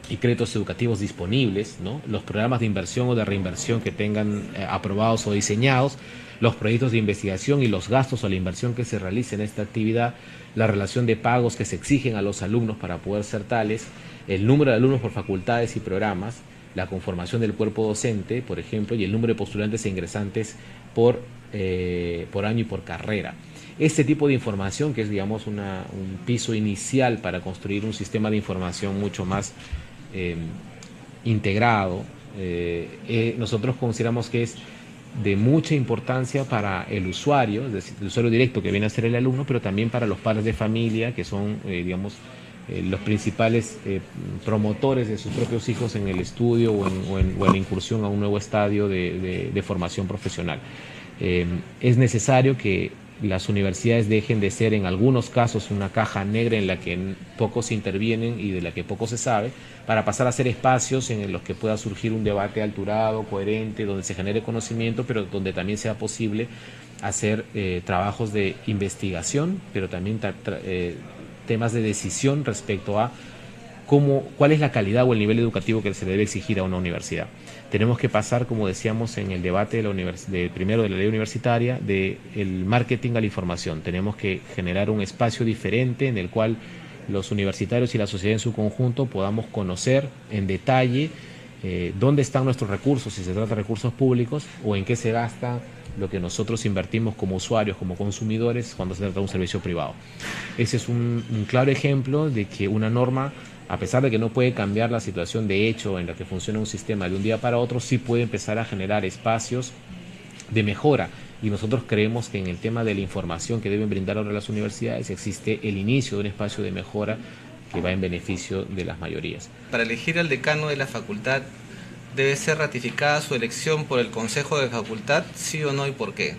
y créditos educativos disponibles, ¿no? Los programas de inversión o de reinversión que tengan aprobados o diseñados, los proyectos de investigación y los gastos o la inversión que se realice en esta actividad, la relación de pagos que se exigen a los alumnos para poder ser tales, el número de alumnos por facultades y programas, la conformación del cuerpo docente, por ejemplo, y el número de postulantes e ingresantes por año y por carrera. Este tipo de información, que es, digamos, un piso inicial para construir un sistema de información mucho más integrado, nosotros consideramos que es de mucha importancia para el usuario, es decir, el usuario directo que viene a ser el alumno, pero también para los padres de familia, que son, los principales promotores de sus propios hijos en el estudio o en la incursión a un nuevo estadio de formación profesional. Es necesario que las universidades dejen de ser en algunos casos una caja negra en la que pocos intervienen y de la que poco se sabe, para pasar a ser espacios en los que pueda surgir un debate alturado, coherente, donde se genere conocimiento, pero donde también sea posible hacer trabajos de investigación, pero también temas de decisión respecto a cuál es la calidad o el nivel educativo que se debe exigir a una universidad. Tenemos que pasar, como decíamos en el debate primero de la ley universitaria, del marketing a la información. Tenemos que generar un espacio diferente en el cual los universitarios y la sociedad en su conjunto podamos conocer en detalle dónde están nuestros recursos, si se trata de recursos públicos, o en qué se gasta lo que nosotros invertimos como usuarios, como consumidores, cuando se trata de un servicio privado. Ese es un claro ejemplo de que una norma, a pesar de que no puede cambiar la situación de hecho en la que funciona un sistema de un día para otro, sí puede empezar a generar espacios de mejora. Y nosotros creemos que en el tema de la información que deben brindar ahora las universidades existe el inicio de un espacio de mejora que va en beneficio de las mayorías. Para elegir al decano de la facultad, ¿debe ser ratificada su elección por el Consejo de Facultad, sí o no, y por qué?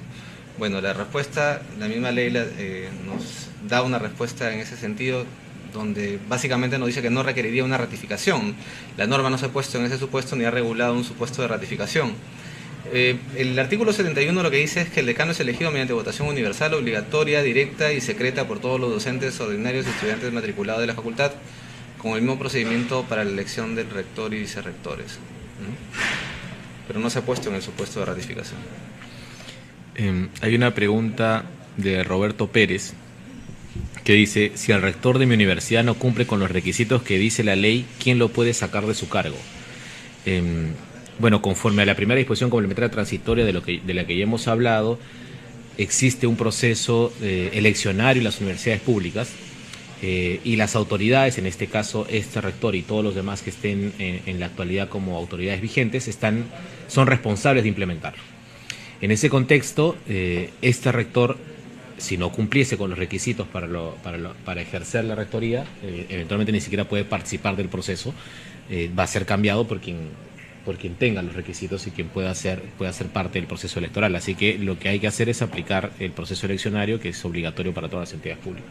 Bueno, la respuesta, la misma ley nos da una respuesta en ese sentido, donde básicamente nos dice que no requeriría una ratificación. La norma no se ha puesto en ese supuesto ni ha regulado un supuesto de ratificación. El artículo 71 lo que dice es que el decano es elegido mediante votación universal, obligatoria, directa y secreta por todos los docentes ordinarios y estudiantes matriculados de la facultad, con el mismo procedimiento para la elección del rector y vicerrectores, ¿no? Pero no se ha puesto en el supuesto de ratificación. Hay una pregunta de Roberto Pérez que dice: si el rector de mi universidad no cumple con los requisitos que dice la ley, ¿quién lo puede sacar de su cargo? Bueno, conforme a la primera disposición complementaria transitoria de la que ya hemos hablado, existe un proceso eleccionario en las universidades públicas y las autoridades, en este caso este rector y todos los demás que estén en la actualidad como autoridades vigentes, son responsables de implementarlo. En ese contexto, este rector, si no cumpliese con los requisitos para ejercer la rectoría, eventualmente ni siquiera puede participar del proceso, va a ser cambiado por quien tenga los requisitos y quien pueda ser parte del proceso electoral. Así que lo que hay que hacer es aplicar el proceso eleccionario, que es obligatorio para todas las entidades públicas.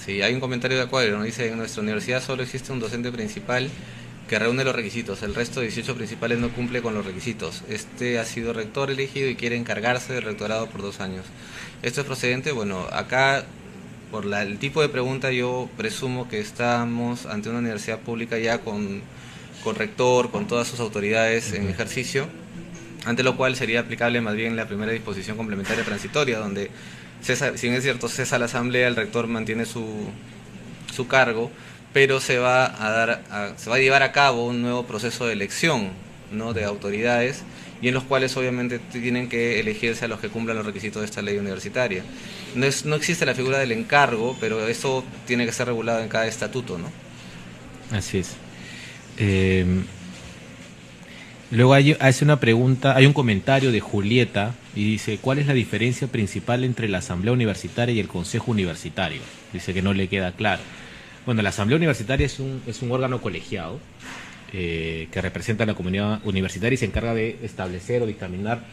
Sí, hay un comentario de Acuario, nos dice: en nuestra universidad solo existe un docente principal que reúne los requisitos, el resto de 18 principales no cumple con los requisitos. Este ha sido rector elegido y quiere encargarse del rectorado por 2 años. ¿Esto es procedente? Bueno, acá, por el tipo de pregunta, yo presumo que estamos ante una universidad pública ya con rector, con todas sus autoridades en ejercicio, ante lo cual sería aplicable más bien la primera disposición complementaria transitoria, donde cesa, si bien es cierto, cesa la asamblea, el rector mantiene su cargo, pero se va a llevar a cabo un nuevo proceso de elección, ¿no?, de autoridades, y en los cuales obviamente tienen que elegirse a los que cumplan los requisitos de esta ley universitaria. No existe la figura del encargo, pero eso tiene que ser regulado en cada estatuto, ¿no? Así es. Luego hace una pregunta, hay un comentario de Julieta y dice, ¿cuál es la diferencia principal entre la Asamblea Universitaria y el Consejo Universitario? Dice que no le queda claro. Bueno, la Asamblea Universitaria es un órgano colegiado que representa a la comunidad universitaria y se encarga de establecer o dictaminar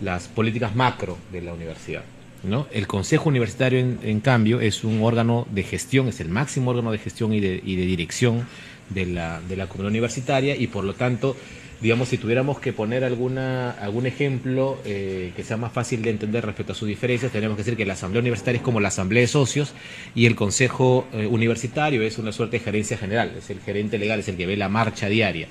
las políticas macro de la universidad, ¿no? El Consejo Universitario, en cambio, es un órgano de gestión, es el máximo órgano de gestión y de dirección de la comunidad universitaria y, por lo tanto, digamos, si tuviéramos que poner algún ejemplo que sea más fácil de entender respecto a sus diferencias, tenemos que decir que la Asamblea Universitaria es como la Asamblea de Socios y el Consejo Universitario es una suerte de gerencia general, es el gerente legal, es el que ve la marcha diaria.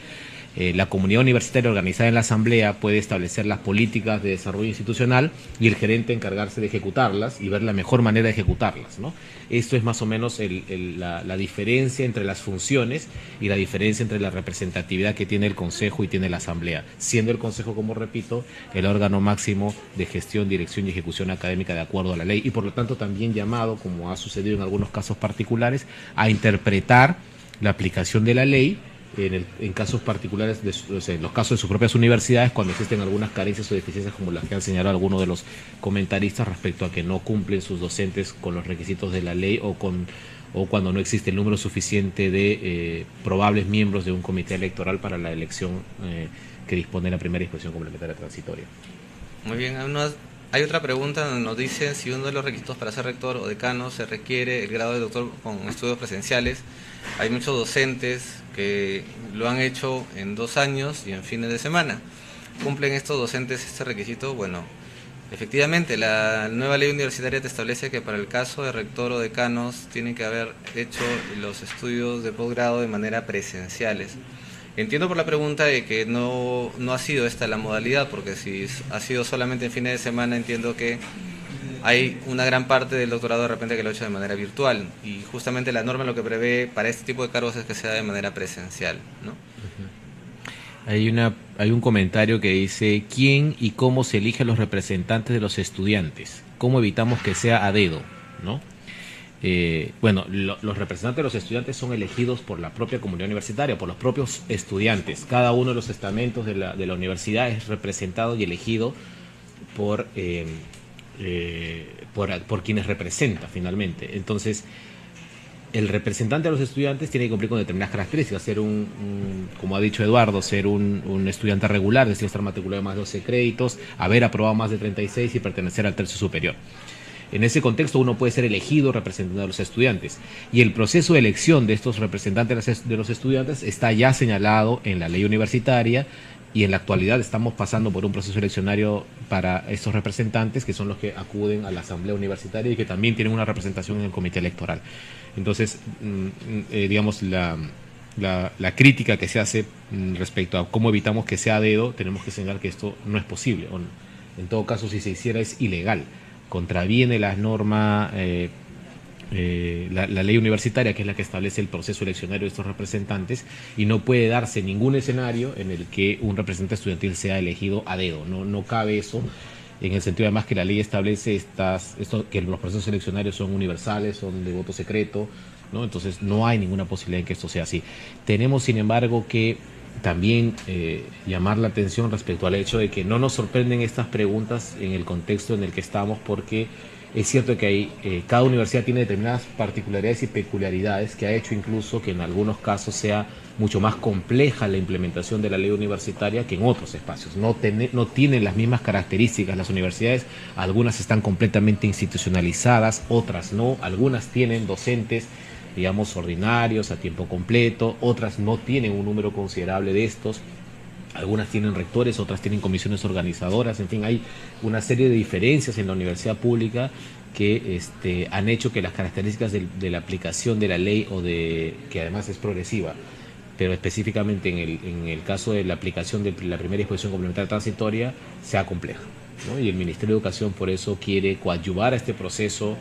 La comunidad universitaria organizada en la Asamblea puede establecer las políticas de desarrollo institucional y el gerente encargarse de ejecutarlas y ver la mejor manera de ejecutarlas, ¿no? Esto es más o menos la diferencia entre las funciones y la diferencia entre la representatividad que tiene el Consejo y tiene la Asamblea, siendo el Consejo, como repito, el órgano máximo de gestión, dirección y ejecución académica de acuerdo a la ley y por lo tanto también llamado, como ha sucedido en algunos casos particulares, a interpretar la aplicación de la ley en casos particulares, en los casos de sus propias universidades, cuando existen algunas carencias o deficiencias como las que han señalado algunos de los comentaristas respecto a que no cumplen sus docentes con los requisitos de la ley o cuando no existe el número suficiente de probables miembros de un comité electoral para la elección que dispone la primera disposición complementaria transitoria. Muy bien, hay otra pregunta donde nos dicen si uno de los requisitos para ser rector o decano se requiere el grado de doctor con estudios presenciales. Hay muchos docentes que lo han hecho en 2 años y en fines de semana. ¿Cumplen estos docentes este requisito? Bueno, efectivamente, la nueva ley universitaria te establece que para el caso de rector o decanos tienen que haber hecho los estudios de posgrado de manera presenciales. Entiendo por la pregunta de que no ha sido esta la modalidad, porque si ha sido solamente en fines de semana, entiendo que hay una gran parte del doctorado de repente que lo ha hecho de manera virtual y justamente la norma lo que prevé para este tipo de cargos es que sea de manera presencial, ¿no? Hay un comentario que dice, ¿quién y cómo se eligen los representantes de los estudiantes? ¿Cómo evitamos que sea a dedo, ¿no? Bueno, los representantes de los estudiantes son elegidos por la propia comunidad universitaria, por los propios estudiantes. Cada uno de los estamentos de la universidad es representado y elegido por quienes representa finalmente. Entonces, el representante de los estudiantes tiene que cumplir con determinadas características, ser como ha dicho Eduardo, ser un estudiante regular, es decir, estar matriculado de más de 12 créditos, haber aprobado más de 36 y pertenecer al tercio superior. En ese contexto uno puede ser elegido representante de los estudiantes y el proceso de elección de estos representantes de los estudiantes está ya señalado en la ley universitaria y en la actualidad estamos pasando por un proceso eleccionario para estos representantes que son los que acuden a la asamblea universitaria y que también tienen una representación en el comité electoral. Entonces, digamos, la crítica que se hace respecto a cómo evitamos que sea a dedo, tenemos que señalar que esto no es posible. En todo caso, si se hiciera es ilegal. Contraviene la norma, la ley universitaria, que es la que establece el proceso eleccionario de estos representantes, y no puede darse ningún escenario en el que un representante estudiantil sea elegido a dedo. No cabe eso, en el sentido además que la ley establece que los procesos eleccionarios son universales, son de voto secreto, ¿no? Entonces no hay ninguna posibilidad de que esto sea así. Tenemos, sin embargo, que también llamar la atención respecto al hecho de que no nos sorprenden estas preguntas en el contexto en el que estamos, porque es cierto que cada universidad tiene determinadas particularidades y peculiaridades que ha hecho incluso que en algunos casos sea mucho más compleja la implementación de la ley universitaria que en otros espacios. No tienen las mismas características las universidades, algunas están completamente institucionalizadas, otras no, algunas tienen docentes, digamos, ordinarios, a tiempo completo, otras no tienen un número considerable de estos, algunas tienen rectores, otras tienen comisiones organizadoras, en fin, hay una serie de diferencias en la universidad pública que han hecho que las características de la aplicación de la ley, que además es progresiva, pero específicamente en el caso de la aplicación de la primera disposición complementaria transitoria, sea compleja, ¿no? Y el Ministerio de Educación por eso quiere coadyuvar a este proceso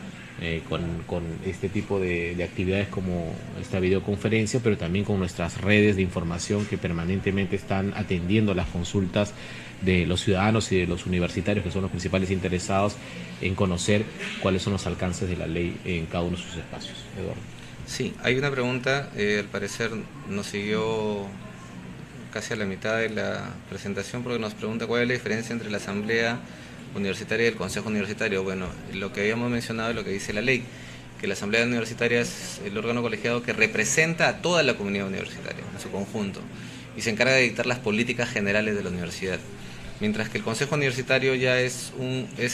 con este tipo de actividades como esta videoconferencia, pero también con nuestras redes de información que permanentemente están atendiendo las consultas de los ciudadanos y de los universitarios, que son los principales interesados en conocer cuáles son los alcances de la ley en cada uno de sus espacios. Eduardo. Sí, hay una pregunta, al parecer nos siguió casi a la mitad de la presentación, porque nos pregunta cuál es la diferencia entre la Asamblea Universitaria y el Consejo Universitario. Bueno, lo que habíamos mencionado es lo que dice la ley, que la Asamblea Universitaria es el órgano colegiado que representa a toda la comunidad universitaria en su conjunto y se encarga de dictar las políticas generales de la universidad. Mientras que el Consejo Universitario ya es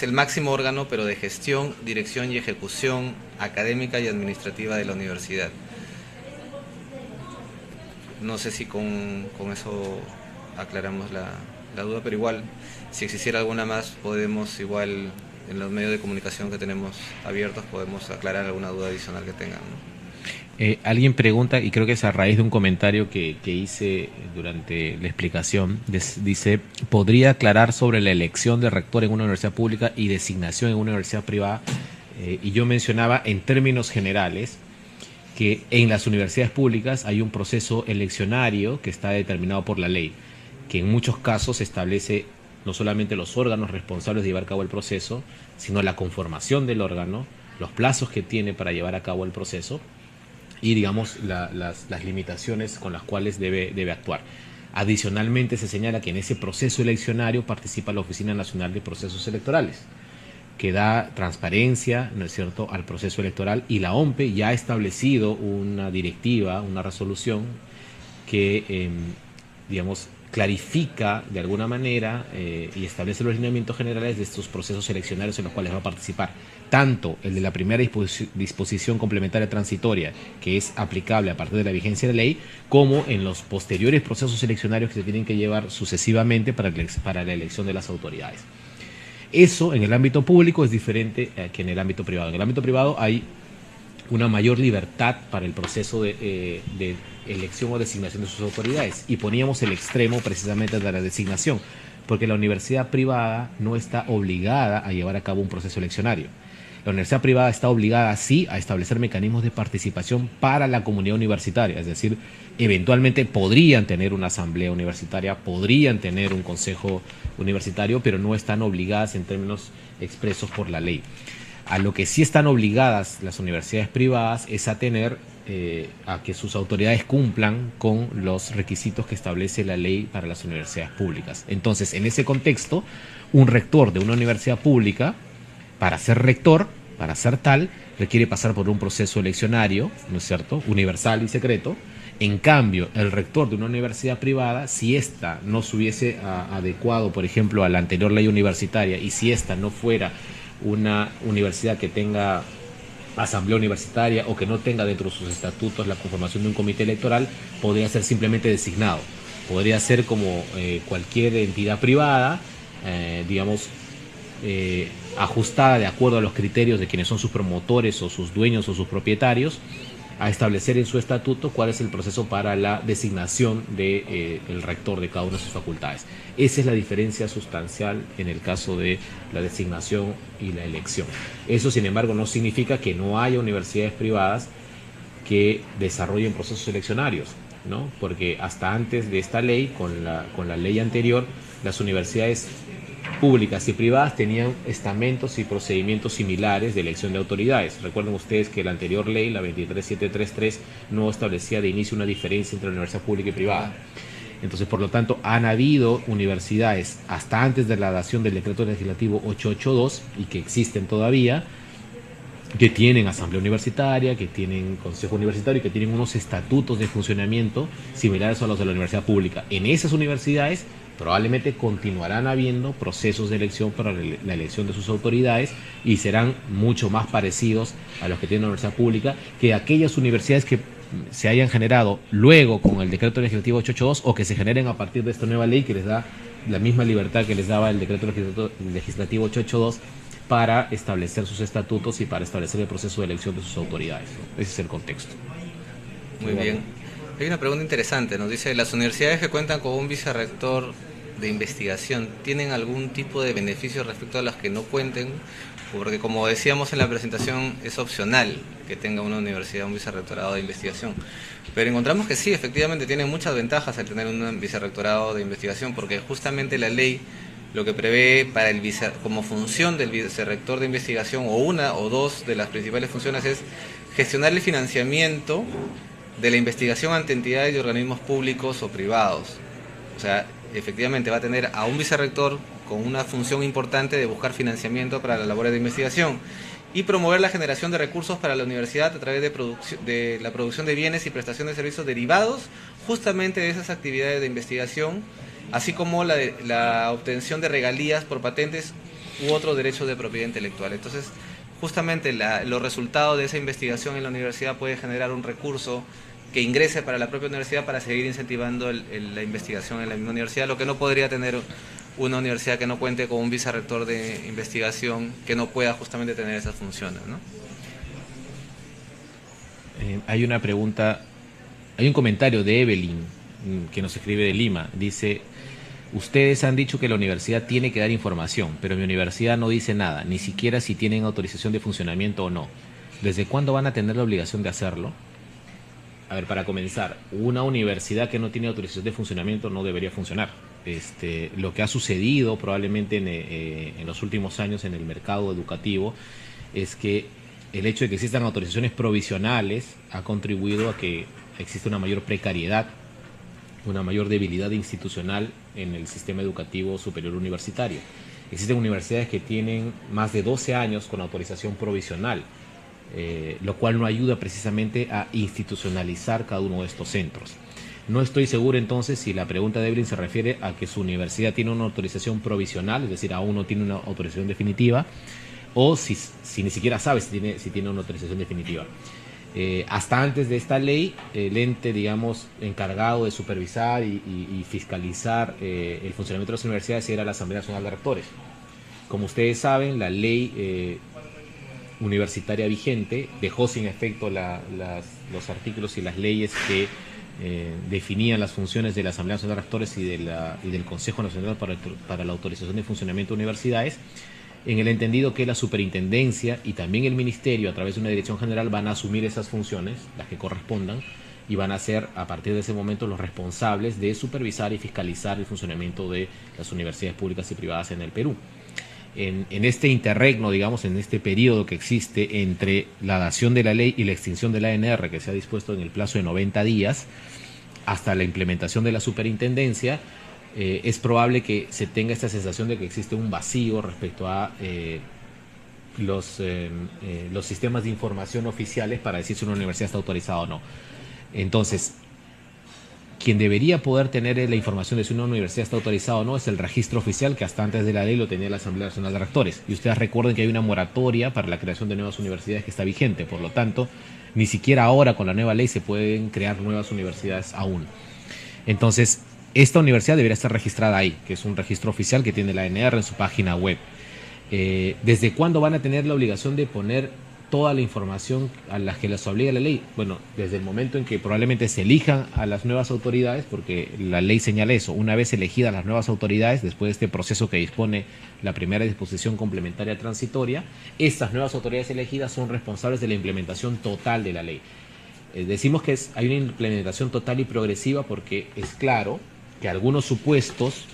el máximo órgano, pero de gestión, dirección y ejecución académica y administrativa de la universidad. No sé si con eso aclaramos la duda, pero igual, si existiera alguna más, podemos igual, en los medios de comunicación que tenemos abiertos, podemos aclarar alguna duda adicional que tengan, ¿no? Alguien pregunta, y creo que es a raíz de un comentario que hice durante la explicación, dice, ¿podría aclarar sobre la elección de rector en una universidad pública y designación en una universidad privada? Y yo mencionaba en términos generales que en las universidades públicas hay un proceso eleccionario que está determinado por la ley, que en muchos casos establece no solamente los órganos responsables de llevar a cabo el proceso, sino la conformación del órgano, los plazos que tiene para llevar a cabo el proceso y, digamos, las limitaciones con las cuales debe actuar. Adicionalmente, se señala que en ese proceso eleccionario participa la Oficina Nacional de Procesos Electorales, que da transparencia, ¿no es cierto?, al proceso electoral, y la OMPE ya ha establecido una directiva, una resolución que, digamos, clarifica de alguna manera y establece los lineamientos generales de estos procesos eleccionarios en los cuales va a participar tanto el de la primera disposición complementaria transitoria, que es aplicable a partir de la vigencia de la ley, como en los posteriores procesos eleccionarios que se tienen que llevar sucesivamente para la elección de las autoridades. Eso en el ámbito público es diferente que en el ámbito privado. En el ámbito privado hay una mayor libertad para el proceso de elección o designación de sus autoridades, y poníamos el extremo precisamente de la designación, porque la universidad privada no está obligada a llevar a cabo un proceso eleccionario. La universidad privada está obligada, sí, a establecer mecanismos de participación para la comunidad universitaria, es decir, eventualmente podrían tener una asamblea universitaria, podrían tener un consejo universitario, pero no están obligadas en términos expresos por la ley. A lo que sí están obligadas las universidades privadas es a que sus autoridades cumplan con los requisitos que establece la ley para las universidades públicas. Entonces, en ese contexto, un rector de una universidad pública, para ser rector, para ser tal, requiere pasar por un proceso eleccionario, ¿no es cierto?, universal y secreto. En cambio, el rector de una universidad privada, si ésta no se hubiese adecuado, por ejemplo, a la anterior ley universitaria, y si ésta no fuera una universidad que tenga asamblea universitaria o que no tenga dentro de sus estatutos la conformación de un comité electoral, podría ser simplemente designado. Podría ser como cualquier entidad privada, digamos, ajustada de acuerdo a los criterios de quienes son sus promotores o sus dueños o sus propietarios, a establecer en su estatuto cuál es el proceso para la designación del rector de cada una de sus facultades. Esa es la diferencia sustancial en el caso de la designación y la elección. Eso, sin embargo, no significa que no haya universidades privadas que desarrollen procesos eleccionarios, ¿no? Porque hasta antes de esta ley, con la ley anterior, las universidades públicas y privadas tenían estamentos y procedimientos similares de elección de autoridades. Recuerden ustedes que la anterior ley, la 23733, no establecía de inicio una diferencia entre la universidad pública y privada. Entonces, por lo tanto, han habido universidades hasta antes de la dación del decreto legislativo 882 y que existen todavía, que tienen asamblea universitaria, que tienen consejo universitario y que tienen unos estatutos de funcionamiento similares a los de la universidad pública. En esas universidades probablemente continuarán habiendo procesos de elección para la elección de sus autoridades y serán mucho más parecidos a los que tiene la universidad pública que aquellas universidades que se hayan generado luego con el decreto legislativo 882 o que se generen a partir de esta nueva ley que les da la misma libertad que les daba el decreto legislativo 882 para establecer sus estatutos y para establecer el proceso de elección de sus autoridades, ¿no? Ese es el contexto. Muy bien. Hay una pregunta interesante, nos dice, ¿las universidades que cuentan con un vicerrector de investigación tienen algún tipo de beneficio respecto a las que no cuenten? Porque, como decíamos en la presentación, es opcional que tenga una universidad un vicerrectorado de investigación. Pero encontramos que sí, efectivamente tiene muchas ventajas el tener un vicerrectorado de investigación, porque justamente la ley lo que prevé para como función del vicerrector de investigación, o una o dos de las principales funciones, es gestionar el financiamiento de la investigación ante entidades y organismos públicos o privados. O sea, efectivamente va a tener a un vicerrector con una función importante de buscar financiamiento para las labores de investigación y promover la generación de recursos para la universidad a través de la producción de bienes y prestación de servicios derivados justamente de esas actividades de investigación, así como la obtención de regalías por patentes u otros derechos de propiedad intelectual. Entonces, justamente los resultados de esa investigación en la universidad puede generar un recurso que ingrese para la propia universidad para seguir incentivando la investigación en la misma universidad, lo que no podría tener una universidad que no cuente con un vicerrector de investigación que no pueda justamente tener esas funciones, ¿no? Hay una pregunta, hay un comentario de Evelyn que nos escribe de Lima. Dice: ustedes han dicho que la universidad tiene que dar información, pero mi universidad no dice nada, ni siquiera si tienen autorización de funcionamiento o no. ¿Desde cuándo van a tener la obligación de hacerlo? A ver, para comenzar, una universidad que no tiene autorización de funcionamiento no debería funcionar. Lo que ha sucedido probablemente en los últimos años en el mercado educativo es que el hecho de que existan autorizaciones provisionales ha contribuido a que exista una mayor precariedad, una mayor debilidad institucional en el sistema educativo superior universitario. Existen universidades que tienen más de 12 años con autorización provisional, lo cual no ayuda precisamente a institucionalizar cada uno de estos centros. No estoy seguro entonces si la pregunta de Evelyn se refiere a que su universidad tiene una autorización provisional, es decir, aún no tiene una autorización definitiva, o si ni siquiera sabe si tiene una autorización definitiva. Hasta antes de esta ley, el ente, digamos, encargado de supervisar y fiscalizar el funcionamiento de las universidades era la Asamblea Nacional de Rectores. Como ustedes saben, la ley universitaria vigente dejó sin efecto los artículos y las leyes que definían las funciones de la Asamblea Nacional de Rectores y del Consejo Nacional para la Autorización de Funcionamiento de Universidades, en el entendido que la superintendencia y también el ministerio, a través de una dirección general, van a asumir esas funciones, las que correspondan, y van a ser a partir de ese momento los responsables de supervisar y fiscalizar el funcionamiento de las universidades públicas y privadas en el Perú. En este interregno, digamos, en este periodo que existe entre la dación de la ley y la extinción de la ANR, que se ha dispuesto en el plazo de 90 días, hasta la implementación de la superintendencia, es probable que se tenga esta sensación de que existe un vacío respecto a los sistemas de información oficiales para decir si una universidad está autorizada o no. Entonces, quien debería poder tener la información de si una universidad está autorizada o no es el registro oficial, que hasta antes de la ley lo tenía la Asamblea Nacional de Rectores. Y ustedes recuerden que hay una moratoria para la creación de nuevas universidades que está vigente. Por lo tanto, ni siquiera ahora con la nueva ley se pueden crear nuevas universidades aún. Entonces, esta universidad debería estar registrada ahí, que es un registro oficial que tiene la ANR en su página web. ¿Desde cuándo van a tener la obligación de poner toda la información a la que les obliga la ley? Bueno, desde el momento en que probablemente se elijan a las nuevas autoridades, porque la ley señala eso: una vez elegidas las nuevas autoridades, después de este proceso que dispone la primera disposición complementaria transitoria, estas nuevas autoridades elegidas son responsables de la implementación total de la ley. Decimos que hay una implementación total y progresiva porque es claro que algunos supuestos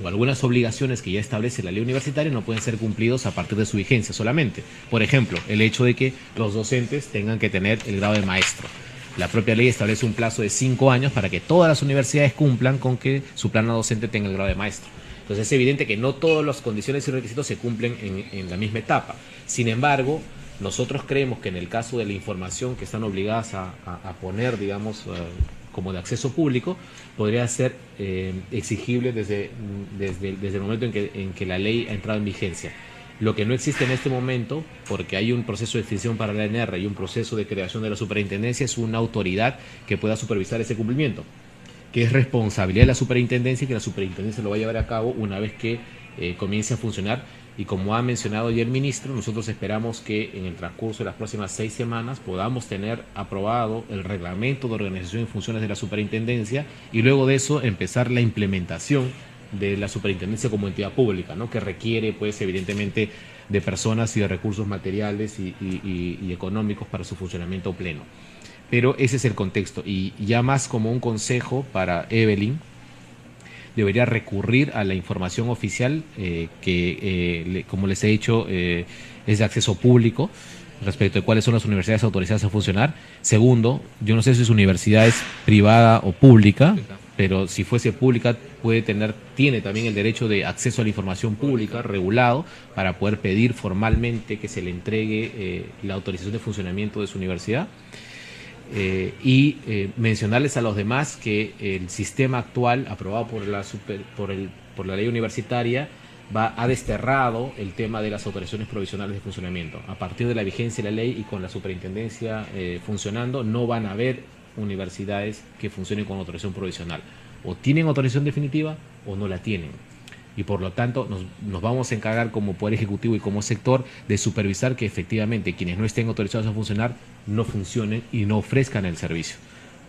o algunas obligaciones que ya establece la ley universitaria no pueden ser cumplidos a partir de su vigencia solamente. Por ejemplo, el hecho de que los docentes tengan que tener el grado de maestro. La propia ley establece un plazo de 5 años para que todas las universidades cumplan con que su plana docente tenga el grado de maestro. Entonces es evidente que no todas las condiciones y requisitos se cumplen en la misma etapa. Sin embargo, nosotros creemos que en el caso de la información que están obligadas a poner, digamos, como de acceso público, podría ser exigible desde el momento en que la ley ha entrado en vigencia. Lo que no existe en este momento, porque hay un proceso de extinción para la ANR y un proceso de creación de la superintendencia, es una autoridad que pueda supervisar ese cumplimiento, que es responsabilidad de la superintendencia y que la superintendencia lo va a llevar a cabo una vez que comience a funcionar. Y como ha mencionado ya el ministro, nosotros esperamos que en el transcurso de las próximas 6 semanas podamos tener aprobado el reglamento de organización y funciones de la superintendencia y luego de eso empezar la implementación de la superintendencia como entidad pública, ¿no? Que requiere, pues, evidentemente, de personas y de recursos materiales y económicos para su funcionamiento pleno. Pero ese es el contexto. Y ya más como un consejo para Evelyn, debería recurrir a la información oficial que, como les he dicho, es de acceso público respecto de cuáles son las universidades autorizadas a funcionar. Segundo, yo no sé si su universidad es privada o pública, pero si fuese pública tiene también el derecho de acceso a la información pública regulado para poder pedir formalmente que se le entregue la autorización de funcionamiento de su universidad. Mencionarles a los demás que el sistema actual aprobado por la ley universitaria ha desterrado el tema de las autorizaciones provisionales de funcionamiento. A partir de la vigencia de la ley y con la superintendencia funcionando, no van a haber universidades que funcionen con autorización provisional. O tienen autorización definitiva o no la tienen. Y por lo tanto nos vamos a encargar como Poder Ejecutivo y como sector de supervisar que efectivamente quienes no estén autorizados a funcionar no funcionen y no ofrezcan el servicio.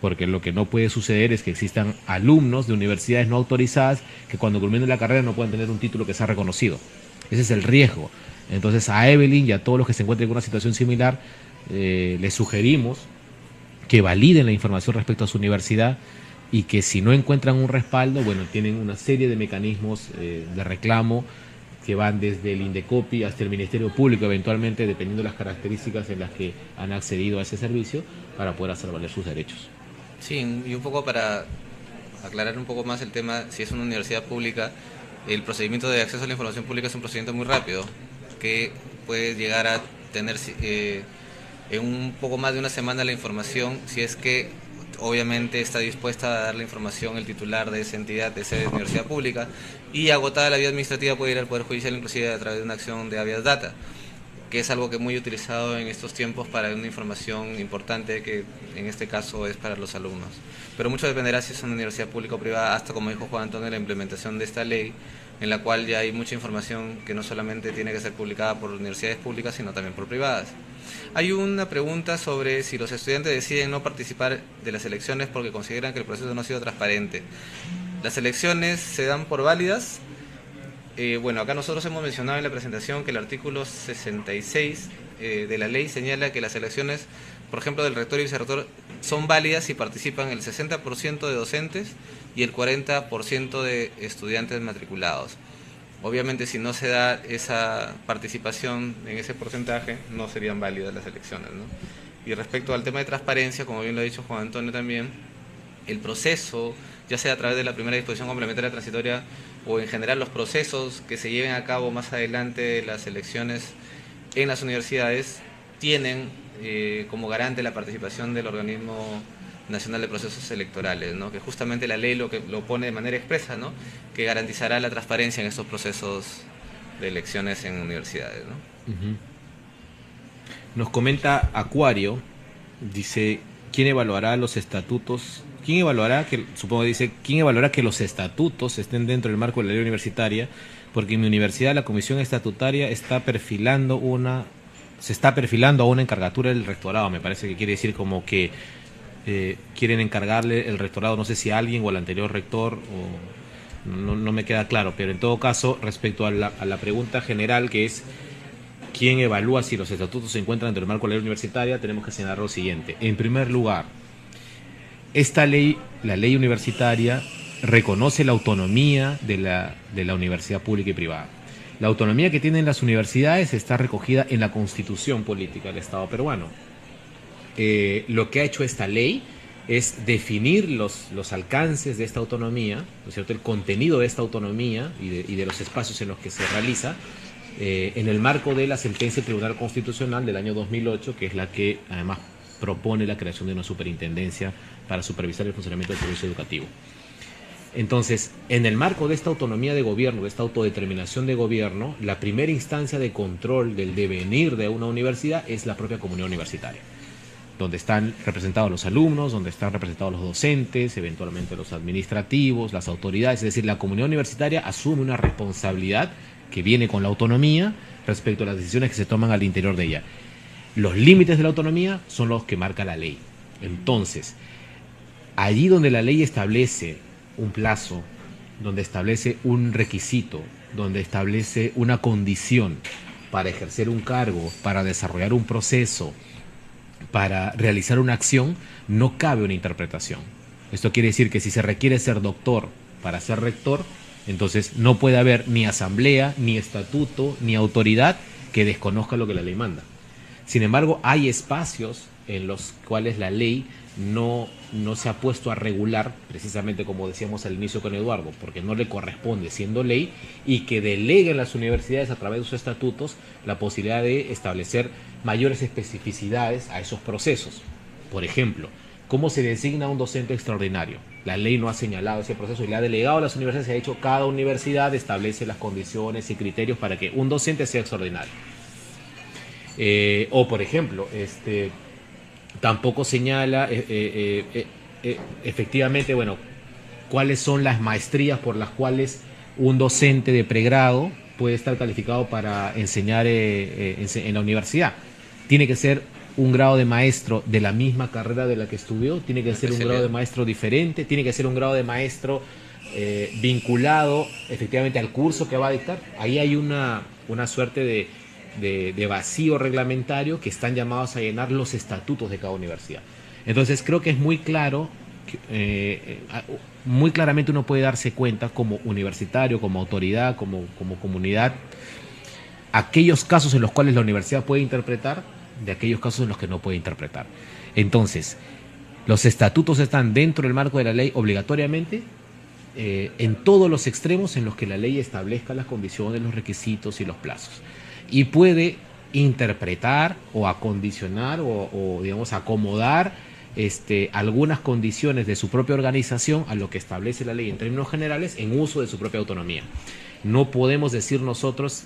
Porque lo que no puede suceder es que existan alumnos de universidades no autorizadas que cuando culminen la carrera no puedan tener un título que sea reconocido. Ese es el riesgo. Entonces a Evelyn y a todos los que se encuentren en una situación similar les sugerimos que validen la información respecto a su universidad y que si no encuentran un respaldo, bueno, tienen una serie de mecanismos de reclamo que van desde el Indecopi hasta el Ministerio Público, eventualmente, dependiendo de las características en las que han accedido a ese servicio, para poder hacer valer sus derechos. Sí, y un poco para aclarar un poco más el tema, si es una universidad pública, el procedimiento de acceso a la información pública es un procedimiento muy rápido, que puede llegar a tener en un poco más de una semana la información, si es que obviamente está dispuesta a dar la información el titular de esa entidad, de esa universidad pública, y agotada la vía administrativa puede ir al Poder Judicial, inclusive a través de una acción de habeas data, que es algo que es muy utilizado en estos tiempos para una información importante que en este caso es para los alumnos. Pero mucho dependerá si es una universidad pública o privada, hasta como dijo Juan Antonio, la implementación de esta ley, en la cual ya hay mucha información que no solamente tiene que ser publicada por universidades públicas, sino también por privadas. Hay una pregunta sobre si los estudiantes deciden no participar de las elecciones porque consideran que el proceso no ha sido transparente. Las elecciones se dan por válidas. Bueno, acá nosotros hemos mencionado en la presentación que el artículo 66 de la ley señala que las elecciones, por ejemplo, del rector y vicerrector, son válidas si participan el 60% de docentes y el 40% de estudiantes matriculados. Obviamente, si no se da esa participación en ese porcentaje, no serían válidas las elecciones, ¿no? Y respecto al tema de transparencia, como bien lo ha dicho Juan Antonio también, el proceso, ya sea a través de la primera disposición complementaria transitoria o en general los procesos que se lleven a cabo más adelante de las elecciones en las universidades, tienen como garante la participación del organismo nacional de procesos electorales, ¿no? Que justamente la ley lo pone de manera expresa, ¿no? Que garantizará la transparencia en estos procesos de elecciones en universidades, ¿no? Nos comenta Acuario, dice, ¿quién evaluará los estatutos? ¿Quién evaluará que los estatutos estén dentro del marco de la ley universitaria? Porque en mi universidad la comisión estatutaria se está perfilando a una encargatura del rectorado. Me parece que quiere decir como que quieren encargarle el rectorado, no sé si a alguien o al anterior rector, o no me queda claro, pero en todo caso, respecto a la pregunta general, que es ¿quién evalúa si los estatutos se encuentran dentro del marco de la ley universitaria? Tenemos que señalar lo siguiente. En primer lugar, esta ley, la ley universitaria, reconoce la autonomía de la universidad pública y privada. La autonomía que tienen las universidades está recogida en la Constitución Política del Estado peruano. Lo que ha hecho esta ley es definir los alcances de esta autonomía, ¿no es cierto?, el contenido de esta autonomía y de los espacios en los que se realiza, en el marco de la sentencia del Tribunal Constitucional del año 2008, que es la que además propone la creación de una superintendencia para supervisar el funcionamiento del servicio educativo. Entonces, en el marco de esta autonomía de gobierno, de esta autodeterminación de gobierno, la primera instancia de control del devenir de una universidad es la propia comunidad universitaria, donde están representados los alumnos, donde están representados los docentes, eventualmente los administrativos, las autoridades. Es decir, la comunidad universitaria asume una responsabilidad que viene con la autonomía respecto a las decisiones que se toman al interior de ella. Los límites de la autonomía son los que marca la ley. Entonces, allí donde la ley establece un plazo, donde establece un requisito, donde establece una condición para ejercer un cargo, para desarrollar un proceso, para realizar una acción, no cabe una interpretación. Esto quiere decir que si se requiere ser doctor para ser rector, entonces no puede haber ni asamblea, ni estatuto, ni autoridad que desconozca lo que la ley manda. Sin embargo, hay espacios en los cuales la ley no se ha puesto a regular, precisamente como decíamos al inicio con Eduardo, porque no le corresponde siendo ley, y que deleguen las universidades a través de sus estatutos la posibilidad de establecer mayores especificidades a esos procesos. Por ejemplo, ¿cómo se designa un docente extraordinario? La ley no ha señalado ese proceso y le ha delegado a las universidades, se ha dicho cada universidad establece las condiciones y criterios para que un docente sea extraordinario. O por ejemplo, tampoco señala efectivamente, bueno, cuáles son las maestrías por las cuales un docente de pregrado puede estar calificado para enseñar en la universidad. Tiene que ser un grado de maestro de la misma carrera de la que estudió, tiene que ser un grado de maestro diferente, tiene que ser un grado de maestro vinculado efectivamente al curso que va a dictar. Ahí hay una suerte de vacío reglamentario que están llamados a llenar los estatutos de cada universidad. Entonces creo que es muy claro, muy claramente uno puede darse cuenta como universitario, como autoridad, como comunidad, aquellos casos en los cuales la universidad puede interpretar, de aquellos casos en los que no puede interpretar. Entonces, los estatutos están dentro del marco de la ley obligatoriamente, en todos los extremos en los que la ley establezca las condiciones, los requisitos y los plazos. Y puede interpretar o acondicionar o digamos, acomodar algunas condiciones de su propia organización a lo que establece la ley en términos generales en uso de su propia autonomía. No podemos decir nosotros,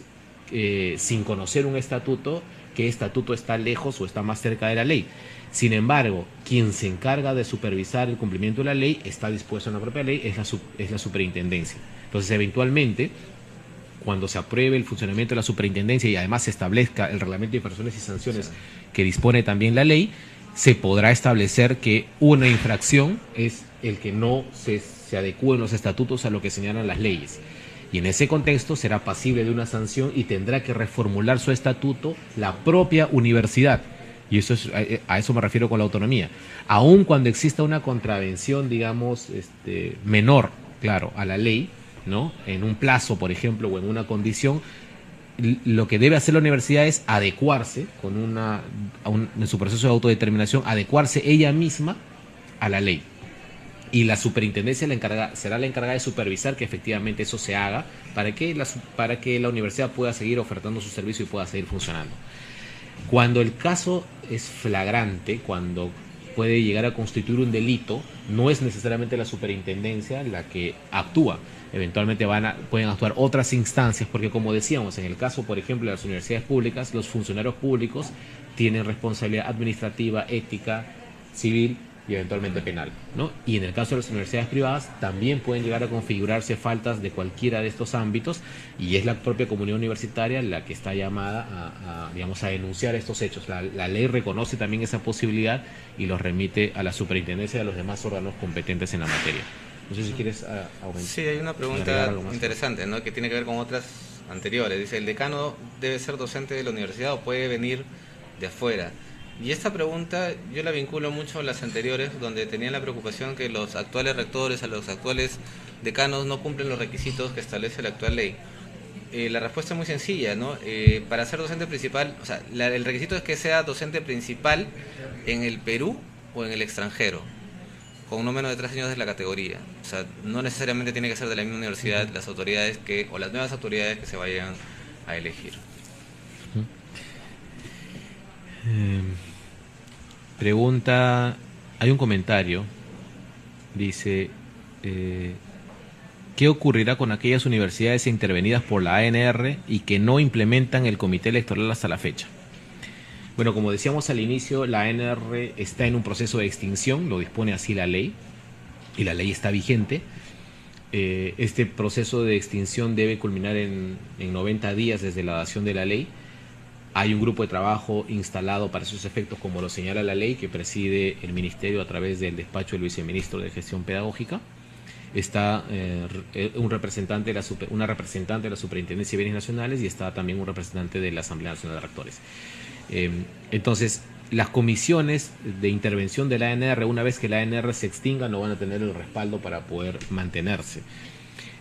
sin conocer un estatuto, qué estatuto está lejos o está más cerca de la ley. Sin embargo, quien se encarga de supervisar el cumplimiento de la ley está dispuesto en la propia ley, es la superintendencia. Entonces, eventualmente, cuando se apruebe el funcionamiento de la superintendencia y además se establezca el reglamento de infracciones y sanciones que dispone también la ley, se podrá establecer que una infracción es el que no se adecúen los estatutos a lo que señalan las leyes. Y en ese contexto será pasible de una sanción y tendrá que reformular su estatuto la propia universidad. Y eso es, a eso me refiero con la autonomía. Aun cuando exista una contravención, digamos, menor, claro, a la ley, ¿no? En un plazo, por ejemplo, o en una condición, lo que debe hacer la universidad es adecuarse en su proceso de autodeterminación, adecuarse ella misma a la ley. Y la superintendencia será la encargada de supervisar que efectivamente eso se haga para que la universidad pueda seguir ofertando su servicio y pueda seguir funcionando. Cuando el caso es flagrante, cuando puede llegar a constituir un delito, no es necesariamente la superintendencia la que actúa. Eventualmente pueden actuar otras instancias, porque como decíamos, en el caso, por ejemplo, de las universidades públicas, los funcionarios públicos tienen responsabilidad administrativa, ética, civil y eventualmente penal, ¿no? Y en el caso de las universidades privadas también pueden llegar a configurarse faltas de cualquiera de estos ámbitos, y es la propia comunidad universitaria la que está llamada a denunciar estos hechos. La ley reconoce también esa posibilidad y los remite a la superintendencia y a los demás órganos competentes en la materia. No sé si quieres aumentar. Sí, hay una pregunta interesante, ¿no? Que tiene que ver con otras anteriores. Dice, ¿el decano debe ser docente de la universidad o puede venir de afuera? Y esta pregunta yo la vinculo mucho a las anteriores, donde tenían la preocupación que los actuales rectores, a los actuales decanos no cumplen los requisitos que establece la actual ley. La respuesta es muy sencilla, ¿no? Para ser docente principal, o sea, el requisito es que sea docente principal en el Perú o en el extranjero, con no menos de 3 años de la categoría. O sea, no necesariamente tiene que ser de la misma universidad las autoridades o las nuevas autoridades que se vayan a elegir. Pregunta, hay un comentario, dice, ¿qué ocurrirá con aquellas universidades intervenidas por la ANR y que no implementan el comité electoral hasta la fecha? Bueno, como decíamos al inicio, la ANR está en un proceso de extinción, lo dispone así la ley, y la ley está vigente. Este proceso de extinción debe culminar en 90 días desde la dación de la ley. Hay un grupo de trabajo instalado para esos efectos, como lo señala la ley, que preside el Ministerio a través del despacho del Viceministro de Gestión Pedagógica. Está una representante de la Superintendencia de Bienes Nacionales y está también un representante de la Asamblea Nacional de Rectores. Entonces, las comisiones de intervención de la ANR, una vez que la ANR se extinga, no van a tener el respaldo para poder mantenerse.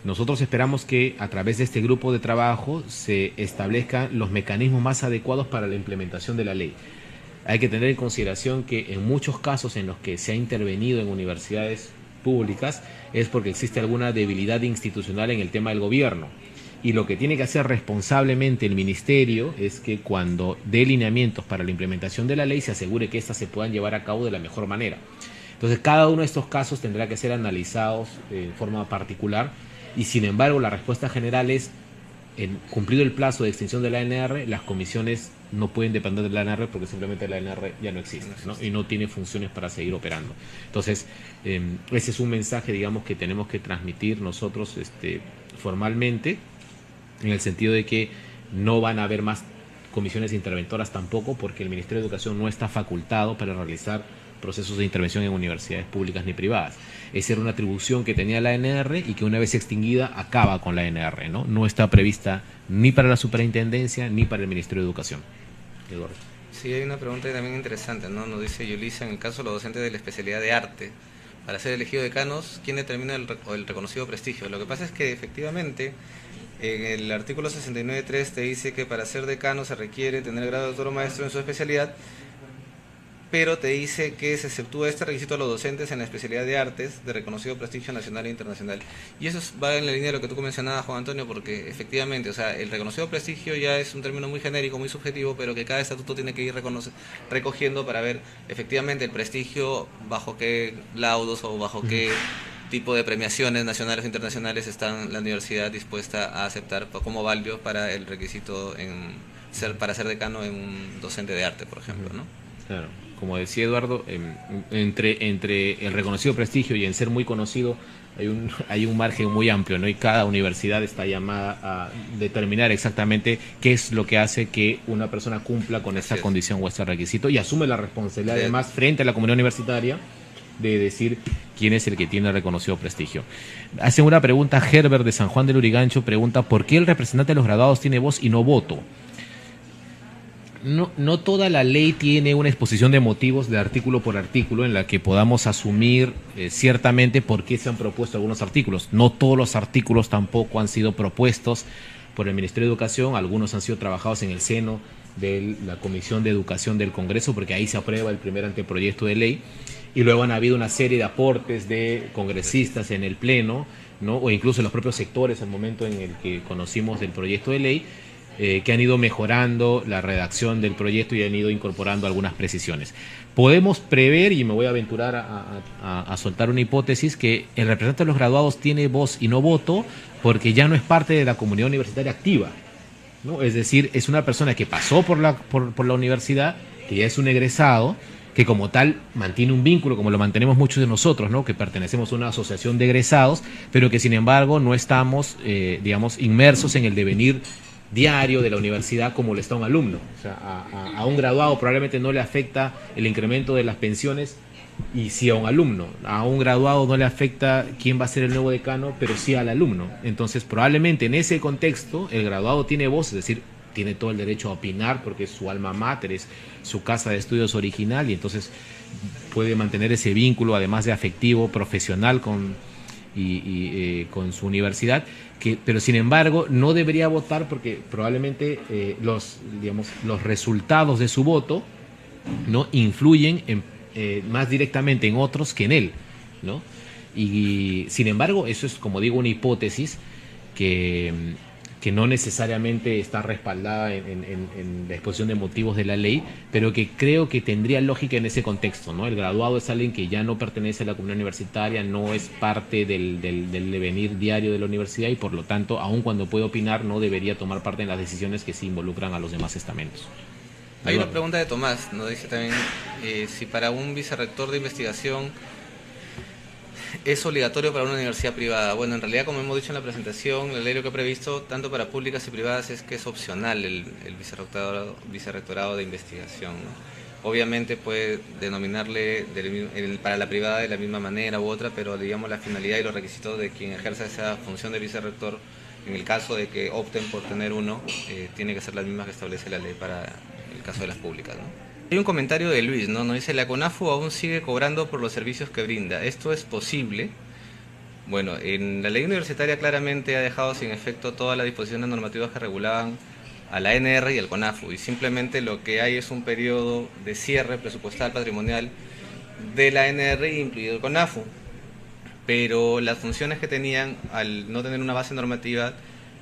Nosotros esperamos que a través de este grupo de trabajo se establezcan los mecanismos más adecuados para la implementación de la ley. Hay que tener en consideración que en muchos casos en los que se ha intervenido en universidades públicas es porque existe alguna debilidad institucional en el tema del gobierno. Y lo que tiene que hacer responsablemente el ministerio es que cuando dé lineamientos para la implementación de la ley se asegure que éstas se puedan llevar a cabo de la mejor manera. Entonces cada uno de estos casos tendrá que ser analizados de forma particular y sin embargo la respuesta general es, cumplido el plazo de extinción de la ANR, las comisiones no pueden depender de la ANR porque simplemente la ANR ya no existe, ¿no? Y no tiene funciones para seguir operando. Entonces, ese es un mensaje, digamos, que tenemos que transmitir nosotros formalmente, en el sentido de que no van a haber más comisiones interventoras tampoco, porque el Ministerio de Educación no está facultado para realizar procesos de intervención en universidades públicas ni privadas. Esa era una atribución que tenía la ANR y que una vez extinguida acaba con la ANR, ¿no? No está prevista ni para la superintendencia ni para el Ministerio de Educación. Eduardo. Sí, hay una pregunta también interesante, ¿no? Nos dice Yulisa, en el caso de los docentes de la especialidad de arte, para ser elegido decanos, ¿quién determina el reconocido prestigio? Lo que pasa es que efectivamente en el artículo 69.3 te dice que para ser decano se requiere tener el grado de doctor o maestro en su especialidad, pero te dice que se exceptúa este requisito a los docentes en la especialidad de artes de reconocido prestigio nacional e internacional. Y eso va en la línea de lo que tú mencionabas, Juan Antonio, porque efectivamente, o sea, el reconocido prestigio ya es un término muy genérico, muy subjetivo, pero que cada estatuto tiene que ir recogiendo para ver efectivamente el prestigio, bajo qué laudos o bajo qué tipo de premiaciones nacionales o internacionales está la universidad dispuesta a aceptar como válido para el requisito para ser decano en un docente de arte, por ejemplo, ¿no? Claro, como decía Eduardo, entre el reconocido prestigio y en ser muy conocido hay un margen muy amplio, ¿no? Y cada universidad está llamada a determinar exactamente qué es lo que hace que una persona cumpla con esta condición o este requisito y asume la responsabilidad además frente a la comunidad universitaria de decir quién es el que tiene reconocido prestigio. Hace una pregunta Herbert de San Juan del Urigancho, pregunta ¿por qué el representante de los graduados tiene voz y no voto? No toda la ley tiene una exposición de motivos de artículo por artículo en la que podamos asumir ciertamente por qué se han propuesto algunos artículos. No todos los artículos tampoco han sido propuestos por el Ministerio de Educación, algunos han sido trabajados en el seno de la Comisión de Educación del Congreso, porque ahí se aprueba el primer anteproyecto de ley, y luego han habido una serie de aportes de congresistas en el Pleno, ¿no? O incluso en los propios sectores al momento en el que conocimos del proyecto de ley, que han ido mejorando la redacción del proyecto y han ido incorporando algunas precisiones. Podemos prever, y me voy a aventurar a soltar una hipótesis, que el representante de los graduados tiene voz y no voto porque ya no es parte de la comunidad universitaria activa, ¿no? Es decir, es una persona que pasó por la universidad, que ya es un egresado, que como tal mantiene un vínculo, como lo mantenemos muchos de nosotros, ¿no? Que pertenecemos a una asociación de egresados, pero que sin embargo no estamos, digamos, inmersos en el devenir diario de la universidad como lo está un alumno. O sea, a un graduado probablemente no le afecta el incremento de las pensiones, y sí a un alumno. A un graduado no le afecta quién va a ser el nuevo decano, pero sí al alumno. Entonces probablemente en ese contexto el graduado tiene voz, es decir, tiene todo el derecho a opinar porque es su alma mater, es su casa de estudios original, y entonces puede mantener ese vínculo, además de afectivo, profesional con su universidad, pero sin embargo no debería votar porque probablemente los resultados de su voto no influyen más directamente en otros que en él, ¿no? Y sin embargo eso es, como digo, una hipótesis que no necesariamente está respaldada en la exposición de motivos de la ley, pero que creo que tendría lógica en ese contexto, ¿no? El graduado es alguien que ya no pertenece a la comunidad universitaria, no es parte del devenir diario de la universidad y por lo tanto, aun cuando puede opinar, no debería tomar parte en las decisiones que se involucran a los demás estamentos. Hay una pregunta de Tomás, nos dice también si para un vicerrector de investigación es obligatorio para una universidad privada. Bueno, en realidad, como hemos dicho en la presentación, la ley lo que ha previsto, tanto para públicas y privadas, es que es opcional el vicerrectorado de investigación, ¿no? Obviamente puede denominarle para la privada de la misma manera u otra, pero digamos la finalidad y los requisitos de quien ejerza esa función de vicerrector, en el caso de que opten por tener uno, tiene que ser las mismas que establece la ley para el caso de las públicas, ¿no? Hay un comentario de Luis, ¿no? Nos dice, la CONAFU aún sigue cobrando por los servicios que brinda. ¿Esto es posible? Bueno, en la ley universitaria claramente ha dejado sin efecto todas las disposiciones normativas que regulaban a la ANR y al CONAFU, y simplemente lo que hay es un periodo de cierre presupuestal patrimonial de la ANR incluido el CONAFU, pero las funciones que tenían, al no tener una base normativa,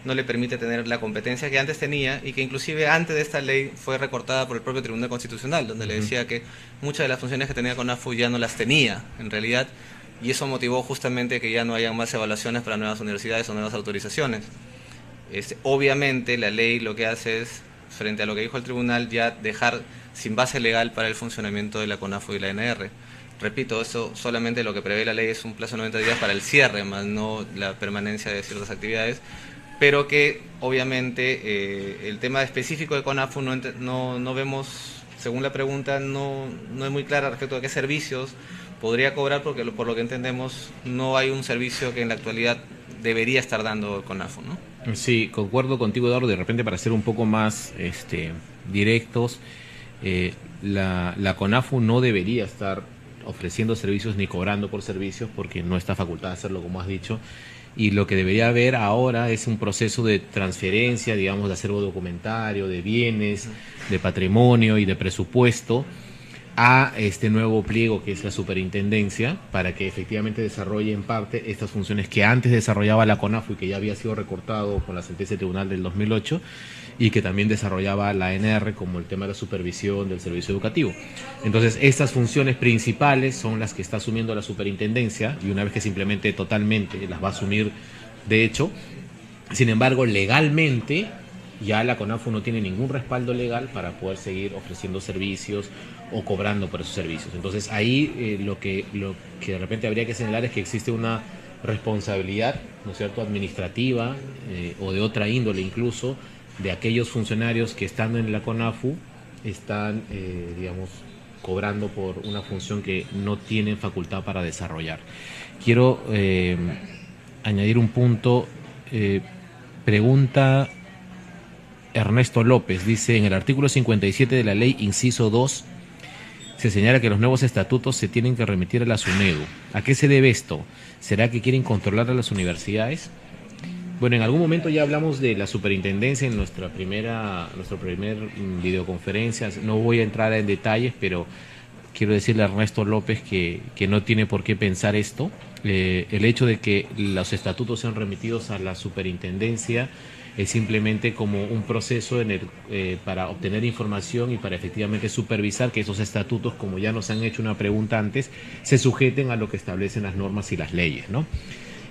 no le permite tener la competencia que antes tenía, y que inclusive antes de esta ley fue recortada por el propio Tribunal Constitucional, donde le decía que muchas de las funciones que tenía CONAFU ya no las tenía en realidad, y eso motivó justamente que ya no hayan más evaluaciones para nuevas universidades o nuevas autorizaciones. Obviamente la ley lo que hace es, frente a lo que dijo el tribunal, ya dejar sin base legal para el funcionamiento de la CONAFU y la ANR. Repito, eso solamente lo que prevé la ley es un plazo de 90 días para el cierre, más no la permanencia de ciertas actividades, pero que obviamente el tema específico de CONAFU no vemos, según la pregunta, no es muy clara respecto a qué servicios podría cobrar, porque por lo que entendemos no hay un servicio que en la actualidad debería estar dando el CONAFU, ¿no? Sí, concuerdo contigo, Eduardo. De repente, para ser un poco más directos, la CONAFU no debería estar ofreciendo servicios ni cobrando por servicios, porque no está facultada a hacerlo, como has dicho, y lo que debería haber ahora es un proceso de transferencia, digamos, de acervo documentario, de bienes, de patrimonio y de presupuesto a este nuevo pliego que es la superintendencia, para que efectivamente desarrolle en parte estas funciones que antes desarrollaba la CONAFU y que ya había sido recortado con la sentencia del tribunal del 2008, y que también desarrollaba la ANR, como el tema de la supervisión del servicio educativo. Entonces, estas funciones principales son las que está asumiendo la superintendencia, y una vez que se implemente totalmente las va a asumir de hecho. Sin embargo, legalmente ya la CONAFU no tiene ningún respaldo legal para poder seguir ofreciendo servicios o cobrando por esos servicios. Entonces ahí lo que de repente habría que señalar es que existe una responsabilidad, ¿no es cierto?, administrativa o de otra índole incluso, de aquellos funcionarios que estando en la CONAFU están, digamos, cobrando por una función que no tienen facultad para desarrollar. Quiero añadir un punto. Pregunta Ernesto López, dice: en el artículo 57 de la ley, inciso 2, se señala que los nuevos estatutos se tienen que remitir a la SUNEDU. ¿A qué se debe esto? ¿Será que quieren controlar a las universidades? Bueno, en algún momento ya hablamos de la superintendencia en nuestra primer videoconferencia. No voy a entrar en detalles, pero quiero decirle a Ernesto López que no tiene por qué pensar esto. El hecho de que los estatutos sean remitidos a la superintendencia es simplemente como un proceso para obtener información y para efectivamente supervisar que esos estatutos, como ya nos han hecho una pregunta antes, se sujeten a lo que establecen las normas y las leyes, ¿no?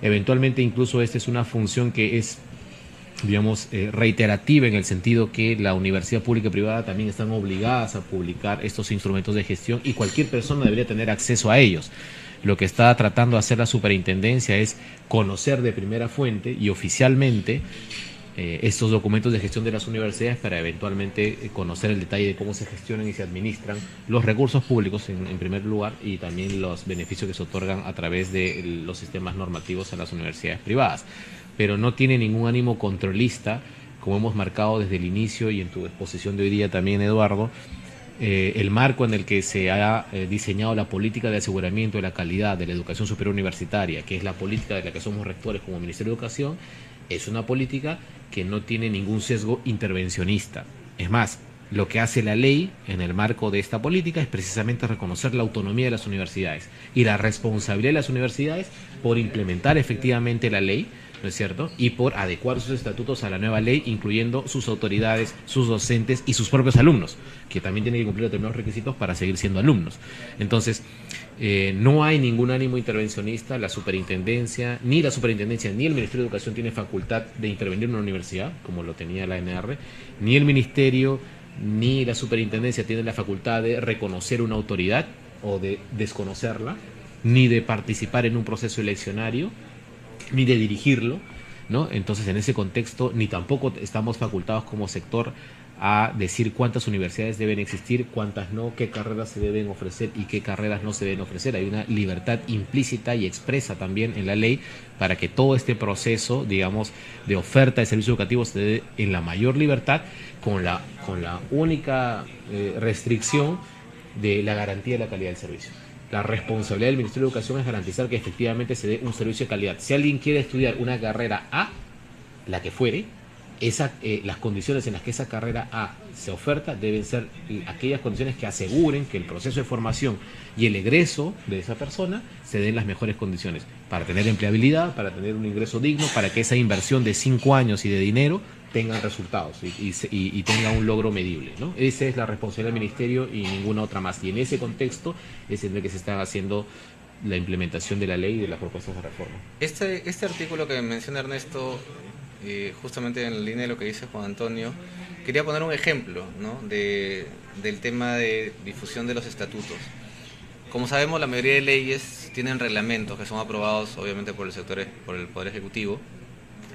Eventualmente incluso esta es una función que es, digamos, reiterativa, en el sentido que la universidad pública y privada también están obligadas a publicar estos instrumentos de gestión, y cualquier persona debería tener acceso a ellos. Lo que está tratando de hacer la superintendencia es conocer de primera fuente y oficialmente estos documentos de gestión de las universidades, para eventualmente conocer el detalle de cómo se gestionan y se administran los recursos públicos en primer lugar, y también los beneficios que se otorgan a través de los sistemas normativos a las universidades privadas. Pero no tiene ningún ánimo controlista, como hemos marcado desde el inicio y en tu exposición de hoy día también, Eduardo. El marco en el que se ha diseñado la política de aseguramiento de la calidad de la educación superior universitaria, que es la política de la que somos rectores como Ministerio de Educación, es una política que no tiene ningún sesgo intervencionista. Es más, lo que hace la ley en el marco de esta política es precisamente reconocer la autonomía de las universidades y la responsabilidad de las universidades por implementar efectivamente la ley, ¿no es cierto?, y por adecuar sus estatutos a la nueva ley, incluyendo sus autoridades, sus docentes y sus propios alumnos, que también tienen que cumplir determinados requisitos para seguir siendo alumnos. Entonces, no hay ningún ánimo intervencionista. La superintendencia ni el Ministerio de Educación tiene facultad de intervenir en una universidad, como lo tenía la ANR, ni el Ministerio ni la superintendencia tienen la facultad de reconocer una autoridad o de desconocerla, ni de participar en un proceso eleccionario, ni de dirigirlo, ¿no? Entonces, en ese contexto, ni tampoco estamos facultados como sector a decir cuántas universidades deben existir, cuántas no, qué carreras se deben ofrecer y qué carreras no se deben ofrecer. Hay una libertad implícita y expresa también en la ley para que todo este proceso, digamos, de oferta de servicios educativos se dé en la mayor libertad, con la única restricción de la garantía de la calidad del servicio. La responsabilidad del Ministerio de Educación es garantizar que efectivamente se dé un servicio de calidad. Si alguien quiere estudiar una carrera A, la que fuere, las condiciones en las que esa carrera A se oferta deben ser aquellas condiciones que aseguren que el proceso de formación y el egreso de esa persona se den las mejores condiciones para tener empleabilidad, para tener un ingreso digno, para que esa inversión de 5 años y de dinero tengan resultados y tenga un logro medible, ¿no? Esa es la responsabilidad del Ministerio y ninguna otra más. Y en ese contexto es en el que se está haciendo la implementación de la ley y de las propuestas de reforma. Este artículo que menciona Ernesto, justamente en la línea de lo que dice Juan Antonio, quería poner un ejemplo, ¿no?, del tema de difusión de los estatutos. Como sabemos, la mayoría de leyes tienen reglamentos que son aprobados obviamente por el Poder Ejecutivo,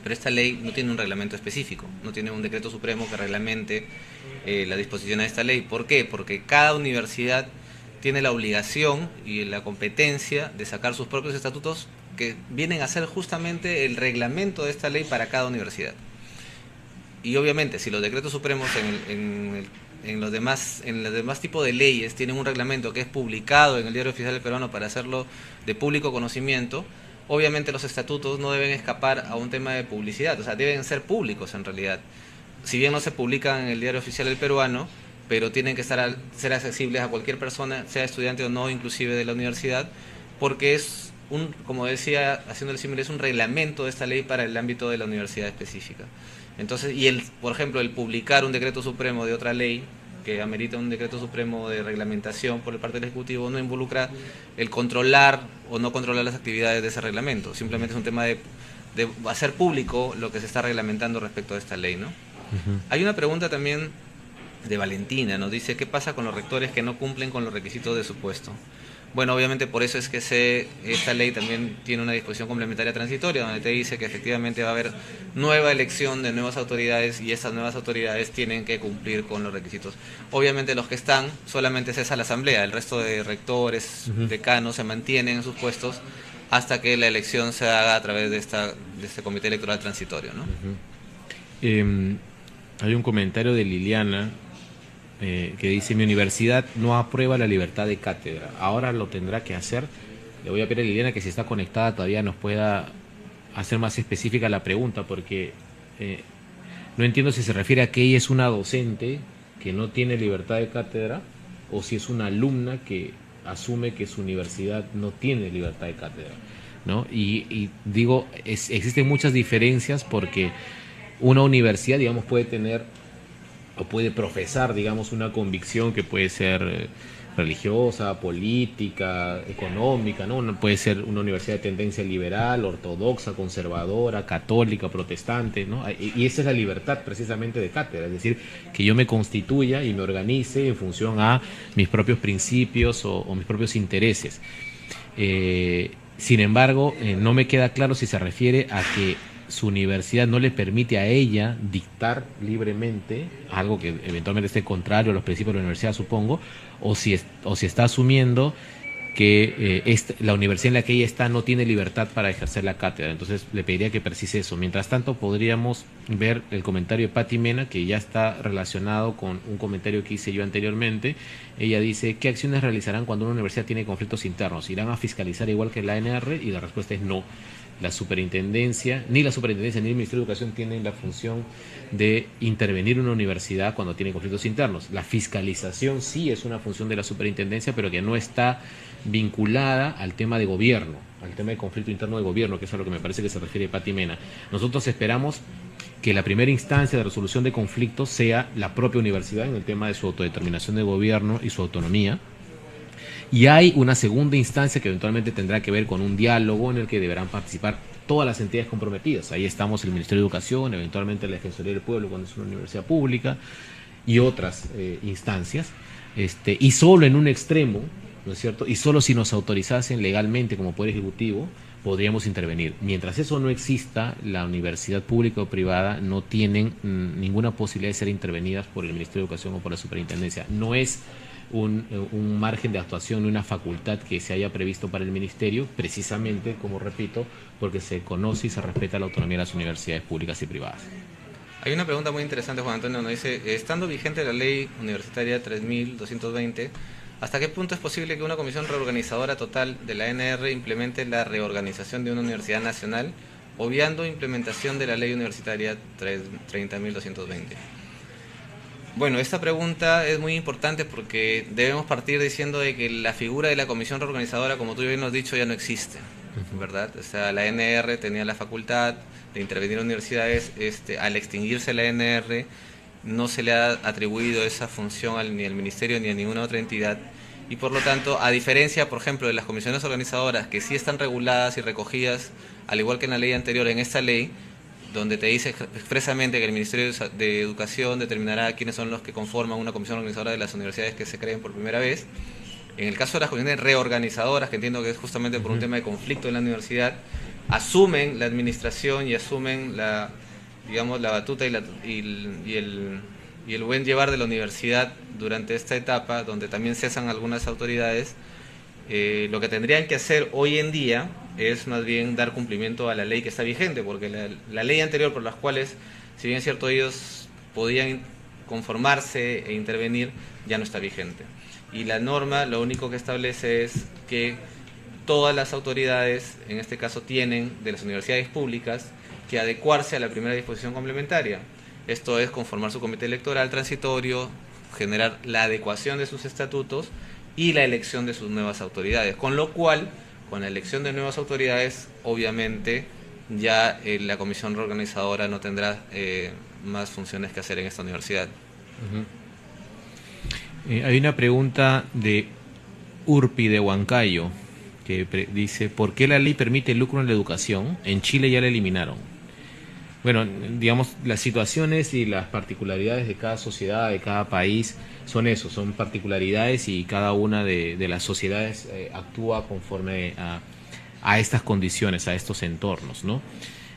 pero esta ley no tiene un reglamento específico, no tiene un decreto supremo que reglamente la disposición de esta ley. ¿Por qué? Porque cada universidad tiene la obligación y la competencia de sacar sus propios estatutos que vienen a ser justamente el reglamento de esta ley para cada universidad. Y obviamente, si los decretos supremos en los demás tipos de leyes tienen un reglamento que es publicado en el Diario Oficial del Peruano para hacerlo de público conocimiento, obviamente los estatutos no deben escapar a un tema de publicidad, o sea, deben ser públicos en realidad. Si bien no se publican en el Diario Oficial del Peruano, pero tienen que ser accesibles a cualquier persona, sea estudiante o no, inclusive de la universidad, porque es como decía, haciendo el símil, es un reglamento de esta ley para el ámbito de la universidad específica. Entonces, por ejemplo, el publicar un decreto supremo de otra ley que amerita un decreto supremo de reglamentación por parte del Ejecutivo no involucra el controlar o no controlar las actividades de ese reglamento, simplemente es un tema de hacer público lo que se está reglamentando respecto a esta ley, ¿no? Hay una pregunta también de Valentina, nos dice, ¿qué pasa con los rectores que no cumplen con los requisitos de su puesto? Bueno, obviamente por eso es que esta ley también tiene una disposición complementaria transitoria, donde te dice que efectivamente va a haber nueva elección de nuevas autoridades y esas nuevas autoridades tienen que cumplir con los requisitos. Obviamente los que están solamente cesa la asamblea, el resto de rectores, decanos se mantienen en sus puestos hasta que la elección se haga a través de este comité electoral transitorio, ¿no? Hay un comentario de Liliana que dice: mi universidad no aprueba la libertad de cátedra, ahora lo tendrá que hacer. Le voy a pedir a Liliana que, si está conectada, todavía nos pueda hacer más específica la pregunta, porque no entiendo si se refiere a que ella es una docente que no tiene libertad de cátedra o si es una alumna que asume que su universidad no tiene libertad de cátedra, ¿no? Y digo, existen muchas diferencias, porque una universidad, digamos, puede tener o puede profesar, digamos, una convicción que puede ser religiosa, política, económica, ¿no? Puede ser una universidad de tendencia liberal, ortodoxa, conservadora, católica, protestante, ¿no? Y esa es la libertad precisamente de cátedra, es decir, que yo me constituya y me organice en función a mis propios principios o mis propios intereses. Sin embargo, no me queda claro si se refiere a que su universidad no le permite a ella dictar libremente algo que eventualmente esté contrario a los principios de la universidad, supongo, o si está asumiendo que la universidad en la que ella está no tiene libertad para ejercer la cátedra. Entonces le pediría que precise eso. Mientras tanto, podríamos ver el comentario de Pati Mena, que ya está relacionado con un comentario que hice yo anteriormente. Ella dice: ¿qué acciones realizarán cuando una universidad tiene conflictos internos? ¿Irán a fiscalizar igual que la ANR? Y la respuesta es no. Ni la superintendencia ni el Ministerio de Educación tienen la función de intervenir en una universidad cuando tiene conflictos internos. La fiscalización sí es una función de la superintendencia, pero que no está vinculada al tema de gobierno, al tema de conflicto interno de gobierno, que es a lo que me parece que se refiere Pati Mena. Nosotros esperamos que la primera instancia de resolución de conflictos sea la propia universidad en el tema de su autodeterminación de gobierno y su autonomía. Y hay una segunda instancia que eventualmente tendrá que ver con un diálogo en el que deberán participar todas las entidades comprometidas. Ahí estamos el Ministerio de Educación, eventualmente la Defensoría del Pueblo cuando es una universidad pública, y otras instancias. Y solo en un extremo, ¿no es cierto? Y solo si nos autorizasen legalmente como Poder Ejecutivo, podríamos intervenir. Mientras eso no exista, la universidad pública o privada no tienen ninguna posibilidad de ser intervenidas por el Ministerio de Educación o por la Superintendencia. No es un margen de actuación, una facultad que se haya previsto para el Ministerio, precisamente, como repito, porque se conoce y se respeta la autonomía de las universidades públicas y privadas. Hay una pregunta muy interesante, Juan Antonio, nos dice: estando vigente la ley universitaria 3220, ¿hasta qué punto es posible que una comisión reorganizadora total de la ANR implemente la reorganización de una universidad nacional obviando implementación de la ley universitaria 30.220. Bueno, esta pregunta es muy importante porque debemos partir diciendo de que la figura de la comisión reorganizadora, como tú bien nos has dicho, ya no existe, ¿verdad? O sea, la ANR tenía la facultad de intervenir en universidades, al extinguirse la ANR no se le ha atribuido esa función ni al ministerio ni a ninguna otra entidad, y por lo tanto, a diferencia, por ejemplo, de las comisiones organizadoras que sí están reguladas y recogidas, al igual que en la ley anterior, en esta ley, donde te dice expresamente que el Ministerio de Educación determinará quiénes son los que conforman una comisión organizadora de las universidades que se creen por primera vez. En el caso de las comisiones reorganizadoras, que entiendo que es justamente por un tema de conflicto en la universidad, asumen la administración y asumen la batuta y el buen llevar de la universidad durante esta etapa, donde también cesan algunas autoridades. Lo que tendrían que hacer hoy en día es más bien dar cumplimiento a la ley que está vigente, porque la ley anterior por las cuales, si bien es cierto, ellos podían conformarse e intervenir, ya no está vigente. Y la norma lo único que establece es que todas las autoridades, en este caso tienen, de las universidades públicas, que adecuarse a la primera disposición complementaria. Esto es conformar su comité electoral transitorio, generar la adecuación de sus estatutos y la elección de sus nuevas autoridades, con lo cual, con la elección de nuevas autoridades, obviamente ya la comisión reorganizadora no tendrá más funciones que hacer en esta universidad. Hay una pregunta de Urpi de Huancayo que dice: ¿por qué la ley permite el lucro en la educación? En Chile ya la eliminaron. Bueno, digamos, las situaciones y las particularidades de cada sociedad, de cada país, son eso, son particularidades, y cada una de las sociedades actúa conforme a estas condiciones, a estos entornos, ¿no?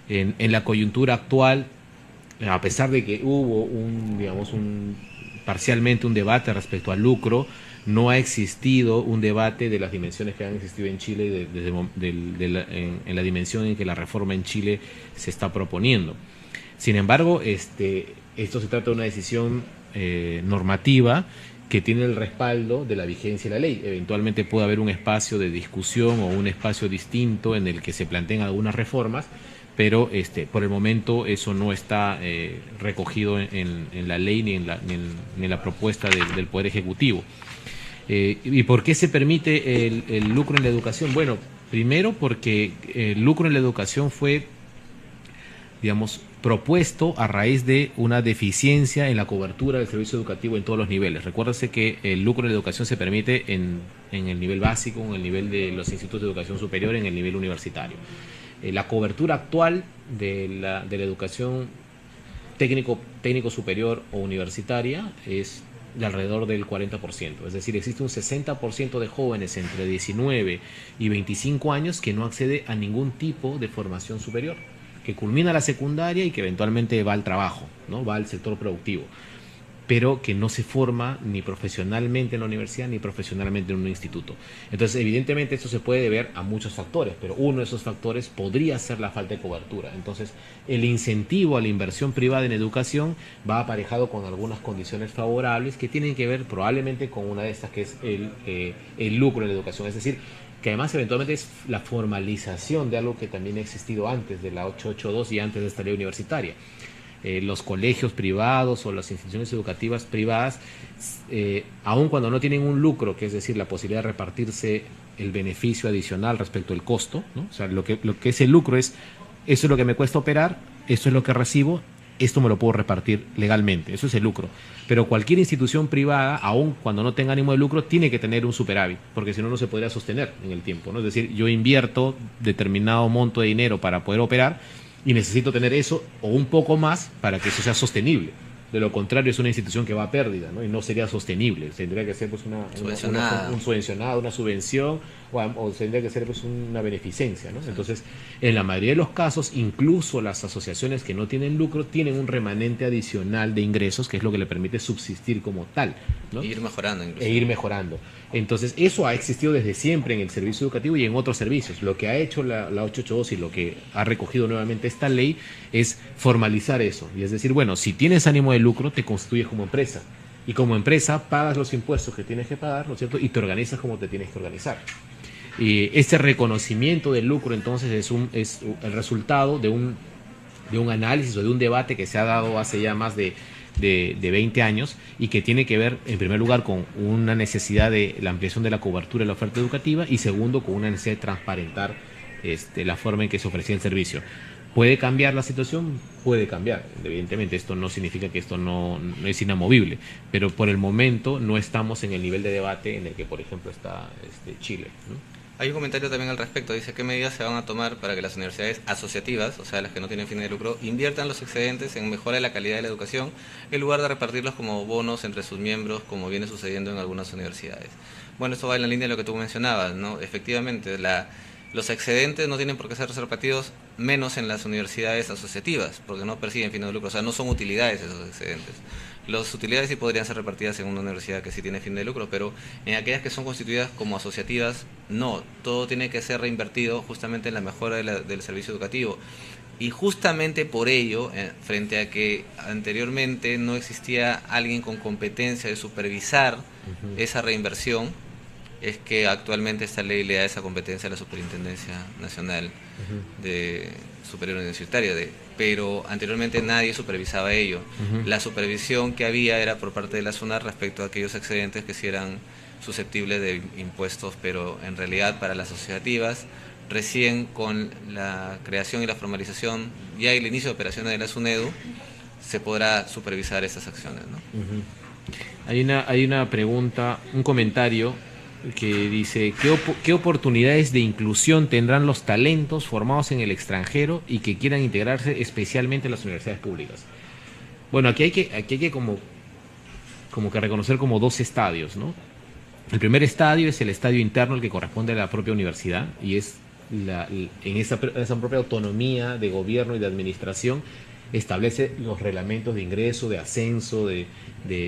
En la coyuntura actual, a pesar de que hubo parcialmente un debate respecto al lucro, no ha existido un debate de las dimensiones que han existido en Chile, en la dimensión en que la reforma en Chile se está proponiendo. Sin embargo, esto se trata de una decisión normativa que tiene el respaldo de la vigencia de la ley. Eventualmente puede haber un espacio de discusión o un espacio distinto en el que se planteen algunas reformas, pero por el momento eso no está recogido en la ley ni en la propuesta del Poder Ejecutivo. ¿Y por qué se permite el lucro en la educación? Bueno, primero porque el lucro en la educación fue, digamos, propuesto a raíz de una deficiencia en la cobertura del servicio educativo en todos los niveles. Recuérdese que el lucro en la educación se permite en el nivel básico, en el nivel de los institutos de educación superior, en el nivel universitario. La cobertura actual de la educación técnico superior o universitaria es de alrededor del 40%, es decir, existe un 60% de jóvenes entre 19 y 25 años que no accede a ningún tipo de formación superior, que culmina la secundaria y que eventualmente va al trabajo, ¿no? Va al sector productivo, pero que no se forma ni profesionalmente en la universidad ni profesionalmente en un instituto. Entonces, evidentemente, esto se puede deber a muchos factores, pero uno de esos factores podría ser la falta de cobertura. Entonces, el incentivo a la inversión privada en educación va aparejado con algunas condiciones favorables que tienen que ver probablemente con una de estas, que es el lucro en la educación. Es decir, que además eventualmente es la formalización de algo que también ha existido antes de la 882 y antes de esta ley universitaria. Los colegios privados o las instituciones educativas privadas, aun cuando no tienen un lucro, que es decir, la posibilidad de repartirse el beneficio adicional respecto al costo, ¿no? O sea, lo que es el lucro es: eso es lo que me cuesta operar, esto es lo que recibo, esto me lo puedo repartir legalmente, eso es el lucro. Pero cualquier institución privada, aun cuando no tenga ánimo de lucro, tiene que tener un superávit, porque si no, no se podría sostener en el tiempo, ¿no? Es decir, yo invierto determinado monto de dinero para poder operar, y necesito tener eso o un poco más para que eso sea sostenible. De lo contrario, es una institución que va a pérdida, ¿no? Y no sería sostenible. Tendría que ser pues un subvencionado, una subvención, o tendría que ser pues una beneficencia, ¿no? Entonces, en la mayoría de los casos, incluso las asociaciones que no tienen lucro tienen un remanente adicional de ingresos, que es lo que le permite subsistir como tal, ¿no? E ir mejorando incluso. E ir mejorando. Entonces, eso ha existido desde siempre en el servicio educativo y en otros servicios. Lo que ha hecho la 882 y lo que ha recogido nuevamente esta ley es formalizar eso. Y es decir, bueno, si tienes ánimo de lucro, te constituyes como empresa. Y como empresa pagas los impuestos que tienes que pagar, ¿no es cierto? Y te organizas como te tienes que organizar. Y este reconocimiento del lucro entonces es el resultado de un análisis o de un debate que se ha dado hace ya más de 20 años y que tiene que ver, en primer lugar, con una necesidad de la ampliación de la cobertura de la oferta educativa y segundo, con una necesidad de transparentar la forma en que se ofrecía el servicio. ¿Puede cambiar la situación? Puede cambiar. Evidentemente, esto no significa que esto no es inamovible, pero por el momento no estamos en el nivel de debate en el que, por ejemplo, está Chile, ¿no? Hay un comentario también al respecto, dice qué medidas se van a tomar para que las universidades asociativas, o sea, las que no tienen fines de lucro, inviertan los excedentes en mejora de la calidad de la educación en lugar de repartirlos como bonos entre sus miembros, como viene sucediendo en algunas universidades. Bueno, esto va en la línea de lo que tú mencionabas, ¿no? Efectivamente, los excedentes no tienen por qué ser repartidos menos en las universidades asociativas, porque no persiguen fines de lucro, o sea, no son utilidades esos excedentes. Las utilidades sí podrían ser repartidas en una universidad que sí tiene fin de lucro, pero en aquellas que son constituidas como asociativas, no. Todo tiene que ser reinvertido justamente en la mejora del servicio educativo. Y justamente por ello, frente a que anteriormente no existía alguien con competencia de supervisar esa reinversión, es que actualmente esta ley le da esa competencia a la Superintendencia Nacional de Superior Universitaria, pero anteriormente nadie supervisaba ello. La supervisión que había era por parte de la SUNAT respecto a aquellos excedentes que sí eran susceptibles de impuestos, pero en realidad para las asociativas, recién con la creación y la formalización, ya el inicio de operaciones de la SUNEDU, se podrá supervisar estas acciones, ¿no? Hay una pregunta, un comentario que dice, ¿qué oportunidades de inclusión tendrán los talentos formados en el extranjero y que quieran integrarse especialmente en las universidades públicas? Bueno, aquí hay que como que reconocer como dos estadios, ¿no? El primer estadio es el estadio interno, el que corresponde a la propia universidad, y es en esa propia autonomía de gobierno y de administración establece los reglamentos de ingreso, de ascenso, de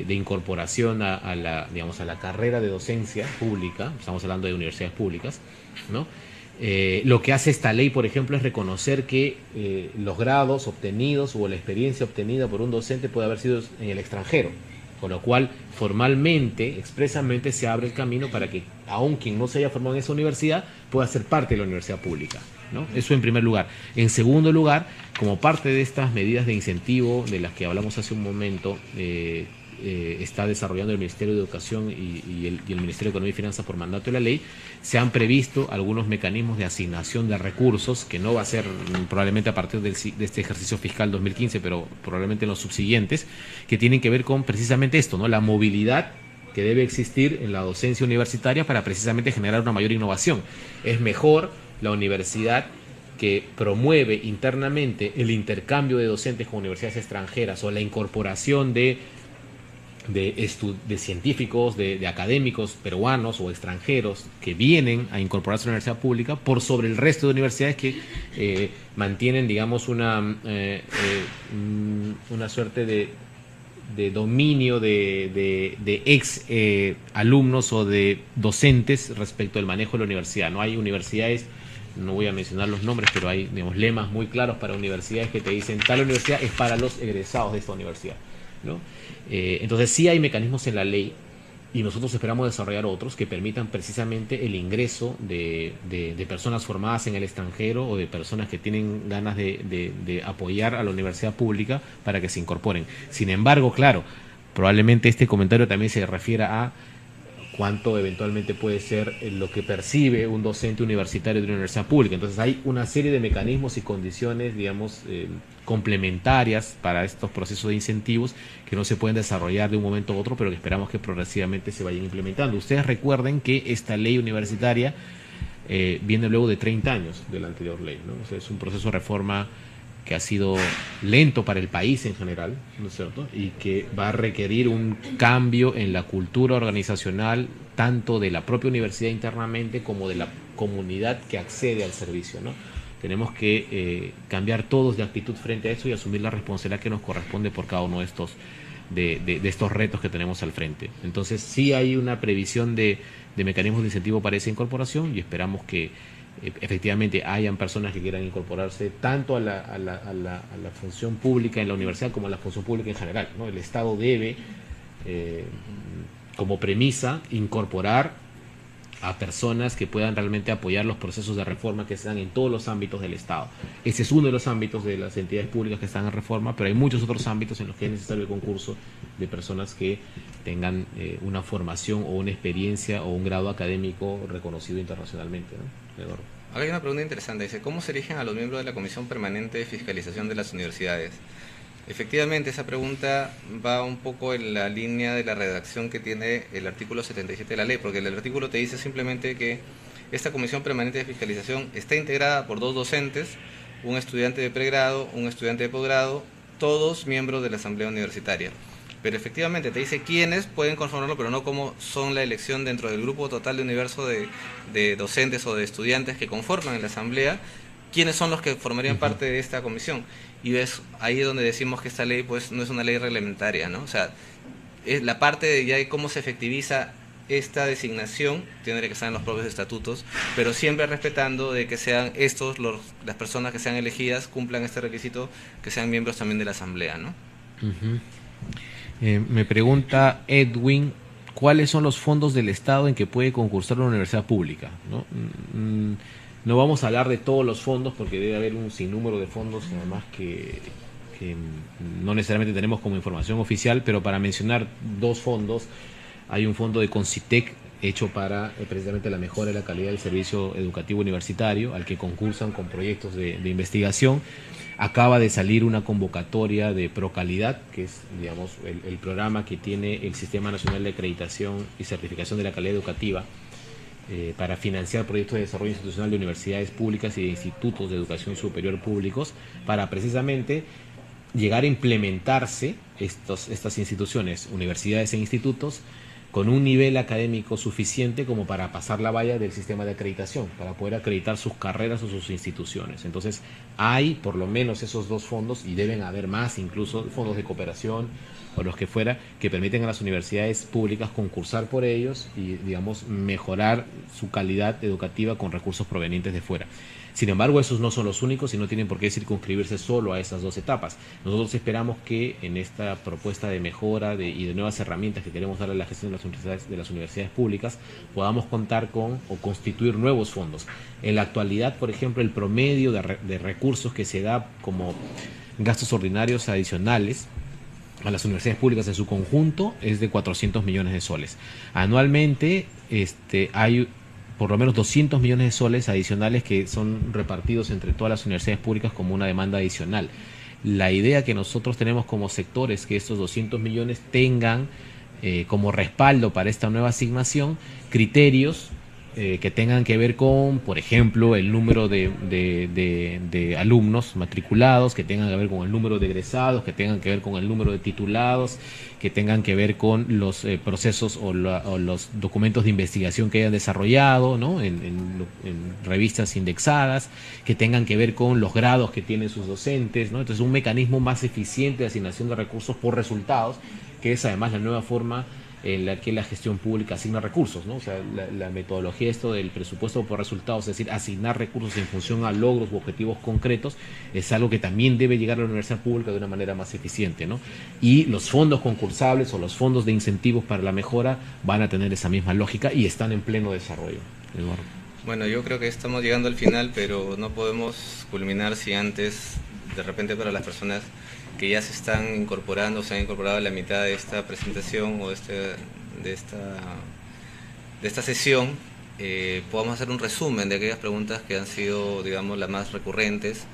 incorporación a la carrera de docencia pública. Estamos hablando de universidades públicas, ¿no? Lo que hace esta ley, por ejemplo, es reconocer que los grados obtenidos o la experiencia obtenida por un docente puede haber sido en el extranjero, con lo cual formalmente, expresamente se abre el camino para que aun quien no se haya formado en esa universidad pueda ser parte de la universidad pública, ¿no? Eso en primer lugar. En segundo lugar, como parte de estas medidas de incentivo de las que hablamos hace un momento, está desarrollando el Ministerio de Educación y el Ministerio de Economía y Finanzas por mandato de la ley, se han previsto algunos mecanismos de asignación de recursos, que no va a ser probablemente a partir de este ejercicio fiscal 2015, pero probablemente en los subsiguientes, que tienen que ver con precisamente esto, ¿no? La movilidad que debe existir en la docencia universitaria para precisamente generar una mayor innovación. Es mejor la universidad que promueve internamente el intercambio de docentes con universidades extranjeras o la incorporación de científicos, de académicos peruanos o extranjeros que vienen a incorporarse a la universidad pública por sobre el resto de universidades que mantienen, digamos, una suerte de dominio de ex alumnos o de docentes respecto al manejo de la universidad. No hay universidades, no voy a mencionar los nombres, pero hay, digamos, lemas muy claros para universidades que te dicen tal universidad es para los egresados de esta universidad, ¿no? Entonces sí hay mecanismos en la ley y nosotros esperamos desarrollar otros que permitan precisamente el ingreso de personas formadas en el extranjero o de personas que tienen ganas de apoyar a la universidad pública para que se incorporen. Sin embargo, claro, probablemente este comentario también se refiera a cuánto eventualmente puede ser lo que percibe un docente universitario de una universidad pública. Entonces hay una serie de mecanismos y condiciones, digamos, complementarias para estos procesos de incentivos que no se pueden desarrollar de un momento a otro, pero que esperamos que progresivamente se vayan implementando. Ustedes recuerden que esta ley universitaria viene luego de 30 años de la anterior ley, ¿no? O sea, es un proceso de reforma que ha sido lento para el país en general, ¿no es cierto? Y que va a requerir un cambio en la cultura organizacional, tanto de la propia universidad internamente como de la comunidad que accede al servicio, ¿no? Tenemos que cambiar todos de actitud frente a eso y asumir la responsabilidad que nos corresponde por cada uno de estos retos que tenemos al frente. Entonces sí hay una previsión de mecanismos de incentivo para esa incorporación y esperamos que efectivamente hayan personas que quieran incorporarse tanto a la función pública en la universidad como a la función pública en general, ¿no? El Estado debe, como premisa, incorporar a personas que puedan realmente apoyar los procesos de reforma que se dan en todos los ámbitos del Estado. Ese es uno de los ámbitos de las entidades públicas que están en reforma, pero hay muchos otros ámbitos en los que es necesario el concurso de personas que tengan una formación o una experiencia o un grado académico reconocido internacionalmente, ¿no? Eduardo. Acá hay una pregunta interesante, dice, ¿cómo se eligen a los miembros de la Comisión Permanente de Fiscalización de las Universidades? Efectivamente, esa pregunta va un poco en la línea de la redacción que tiene el artículo 77 de la ley, porque el artículo te dice simplemente que esta Comisión Permanente de Fiscalización está integrada por 2 docentes, un estudiante de pregrado, un estudiante de posgrado, todos miembros de la Asamblea Universitaria. Pero efectivamente te dice quiénes pueden conformarlo, pero no cómo son la elección dentro del grupo total de universo de docentes o de estudiantes que conforman la Asamblea, quiénes son los que formarían parte de esta comisión. Y es ahí donde decimos que esta ley pues no es una ley reglamentaria, ¿no? O sea, es la parte de ya de cómo se efectiviza esta designación, tiene que estar en los propios estatutos, pero siempre respetando de que sean estos, las personas que sean elegidas, cumplan este requisito, que sean miembros también de la Asamblea, ¿no? Me pregunta Edwin, ¿cuáles son los fondos del Estado en que puede concursar una universidad pública? No vamos a hablar de todos los fondos porque debe haber un sinnúmero de fondos, además que no necesariamente tenemos como información oficial, pero para mencionar 2 fondos, hay un fondo de Concitec hecho para precisamente la mejora de la calidad del servicio educativo universitario, al que concursan con proyectos de investigación. Acaba de salir una convocatoria de Procalidad, que es, digamos, el programa que tiene el Sistema Nacional de Acreditación y Certificación de la Calidad Educativa, para financiar proyectos de desarrollo institucional de universidades públicas y de institutos de educación superior públicos, para precisamente llegar a implementarse estas instituciones, universidades e institutos, con un nivel académico suficiente como para pasar la valla del sistema de acreditación, para poder acreditar sus carreras o sus instituciones. Entonces, hay por lo menos esos 2 fondos, y deben haber más, incluso fondos de cooperación o los que fuera, que permiten a las universidades públicas concursar por ellos y, digamos, mejorar su calidad educativa con recursos provenientes de fuera. Sin embargo, esos no son los únicos y no tienen por qué circunscribirse solo a esas 2 etapas. Nosotros esperamos que en esta propuesta de mejora y de nuevas herramientas que queremos darle a la gestión de las universidades públicas, podamos contar con o constituir nuevos fondos. En la actualidad, por ejemplo, el promedio de recursos que se da como gastos ordinarios adicionales a las universidades públicas en su conjunto es de 400 millones de soles. Anualmente hay por lo menos 200 millones de soles adicionales que son repartidos entre todas las universidades públicas como una demanda adicional. La idea que nosotros tenemos como sector es que estos 200 millones tengan como respaldo para esta nueva asignación criterios que tengan que ver con, por ejemplo, el número de alumnos matriculados, que tengan que ver con el número de egresados, que tengan que ver con el número de titulados, que tengan que ver con los procesos o los documentos de investigación que hayan desarrollado, ¿no? en revistas indexadas, que tengan que ver con los grados que tienen sus docentes, ¿no? Entonces, un mecanismo más eficiente de asignación de recursos por resultados, que es además la nueva forma en la que la gestión pública asigna recursos, ¿no? O sea, la metodología esto del presupuesto por resultados, es decir, asignar recursos en función a logros u objetivos concretos, es algo que también debe llegar a la universidad pública de una manera más eficiente, ¿no? Y los fondos concursables o los fondos de incentivos para la mejora van a tener esa misma lógica y están en pleno desarrollo. Eduardo. Bueno, yo creo que estamos llegando al final, pero no podemos culminar si antes, de repente, para las personas que ya se están incorporando, se han incorporado a la mitad de esta presentación o de esta sesión, podamos hacer un resumen de aquellas preguntas que han sido, digamos, las más recurrentes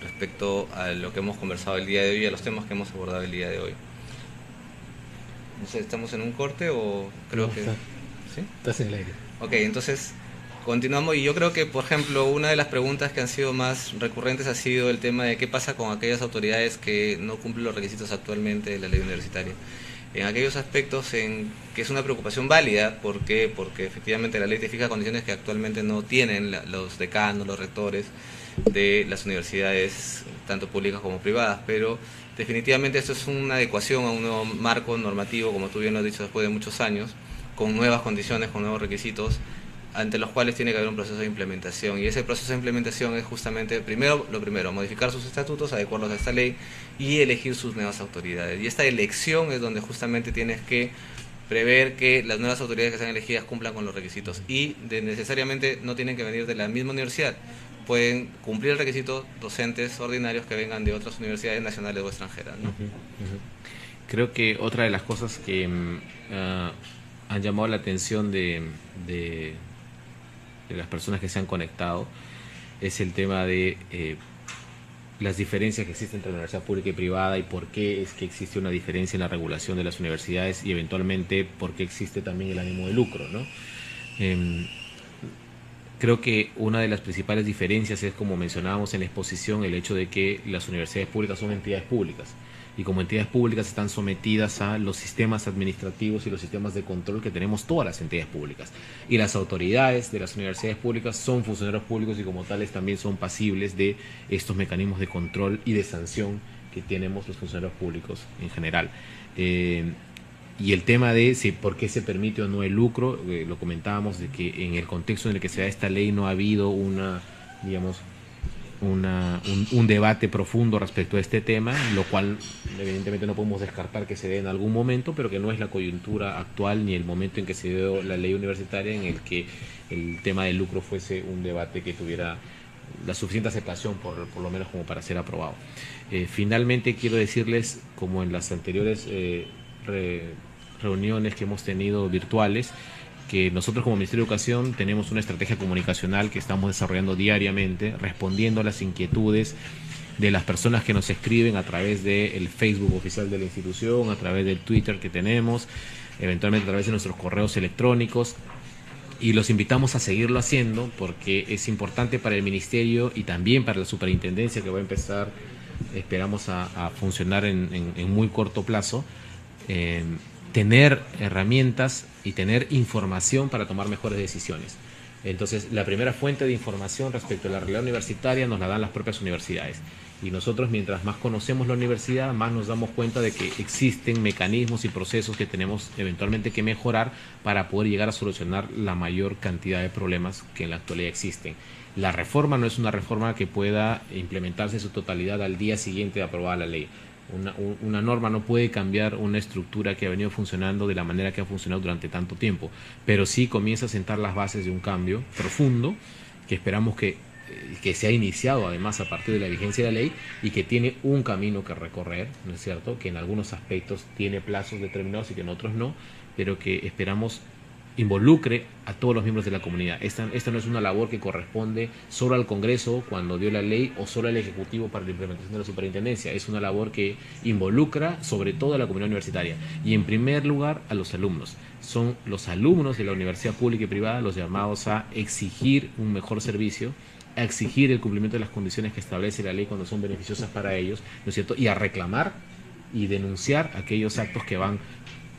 respecto a lo que hemos conversado el día de hoy y a los temas que hemos abordado el día de hoy. No sé, ¿estamos en un corte o creo que...? ¿Sí? Estás en el aire. Ok, entonces continuamos, y yo creo que, por ejemplo, una de las preguntas que han sido más recurrentes ha sido el tema de qué pasa con aquellas autoridades que no cumplen los requisitos actualmente de la ley universitaria. En aquellos aspectos que es una preocupación válida, ¿por qué? Porque efectivamente la ley te fija condiciones que actualmente no tienen los decanos, los rectores de las universidades, tanto públicas como privadas, pero definitivamente esto es una adecuación a un nuevo marco normativo, como tú bien lo has dicho, después de muchos años, con nuevas condiciones, con nuevos requisitos, ante los cuales tiene que haber un proceso de implementación, y ese proceso de implementación es justamente, lo primero, modificar sus estatutos, adecuarlos a esta ley y elegir sus nuevas autoridades, y esta elección es donde justamente tienes que prever que las nuevas autoridades que sean elegidas cumplan con los requisitos y necesariamente no tienen que venir de la misma universidad. Pueden cumplir el requisito docentes ordinarios que vengan de otras universidades nacionales o extranjeras, ¿no? Creo que otra de las cosas que han llamado la atención de las personas que se han conectado es el tema de las diferencias que existen entre la universidad pública y privada y por qué es que existe una diferencia en la regulación de las universidades y eventualmente por qué existe también el ánimo de lucro, ¿no? Creo que una de las principales diferencias es, como mencionábamos en la exposición, el hecho de que las universidades públicas son entidades públicas y como entidades públicas están sometidas a los sistemas administrativos y los sistemas de control que tenemos todas las entidades públicas. Y las autoridades de las universidades públicas son funcionarios públicos y como tales también son pasibles de estos mecanismos de control y de sanción que tenemos los funcionarios públicos en general. Y el tema de por qué se permite o no el lucro, lo comentábamos de que en el contexto en el que se da esta ley no ha habido un debate profundo respecto a este tema, lo cual evidentemente no podemos descartar que se dé en algún momento, pero que no es la coyuntura actual ni el momento en que se dio la ley universitaria en el que el tema del lucro fuese un debate que tuviera la suficiente aceptación por lo menos como para ser aprobado. Finalmente quiero decirles, como en las anteriores reuniones que hemos tenido virtuales, que nosotros como Ministerio de Educación tenemos una estrategia comunicacional que estamos desarrollando diariamente, respondiendo a las inquietudes de las personas que nos escriben a través del Facebook oficial de la institución, a través del Twitter que tenemos, eventualmente a través de nuestros correos electrónicos, y los invitamos a seguirlo haciendo porque es importante para el Ministerio y también para la Superintendencia, que va a empezar, esperamos, a funcionar en muy corto plazo, tener herramientas y tener información para tomar mejores decisiones. Entonces, la primera fuente de información respecto a la realidad universitaria nos la dan las propias universidades. Y nosotros, mientras más conocemos la universidad, más nos damos cuenta de que existen mecanismos y procesos que tenemos eventualmente que mejorar para poder llegar a solucionar la mayor cantidad de problemas que en la actualidad existen. La reforma no es una reforma que pueda implementarse en su totalidad al día siguiente de aprobada la ley. Una norma no puede cambiar una estructura que ha venido funcionando de la manera que ha funcionado durante tanto tiempo, pero sí comienza a sentar las bases de un cambio profundo que esperamos que se ha iniciado además a partir de la vigencia de la ley y que tiene un camino que recorrer, ¿no es cierto? Que en algunos aspectos tiene plazos determinados y que en otros no, pero que esperamos involucre a todos los miembros de la comunidad. Esta no es una labor que corresponde solo al Congreso cuando dio la ley o solo al Ejecutivo para la implementación de la superintendencia. Es una labor que involucra sobre todo a la comunidad universitaria y en primer lugar a los alumnos. Son los alumnos de la universidad pública y privada los llamados a exigir un mejor servicio, a exigir el cumplimiento de las condiciones que establece la ley cuando son beneficiosas para ellos, ¿no es cierto? Y a reclamar y denunciar aquellos actos que van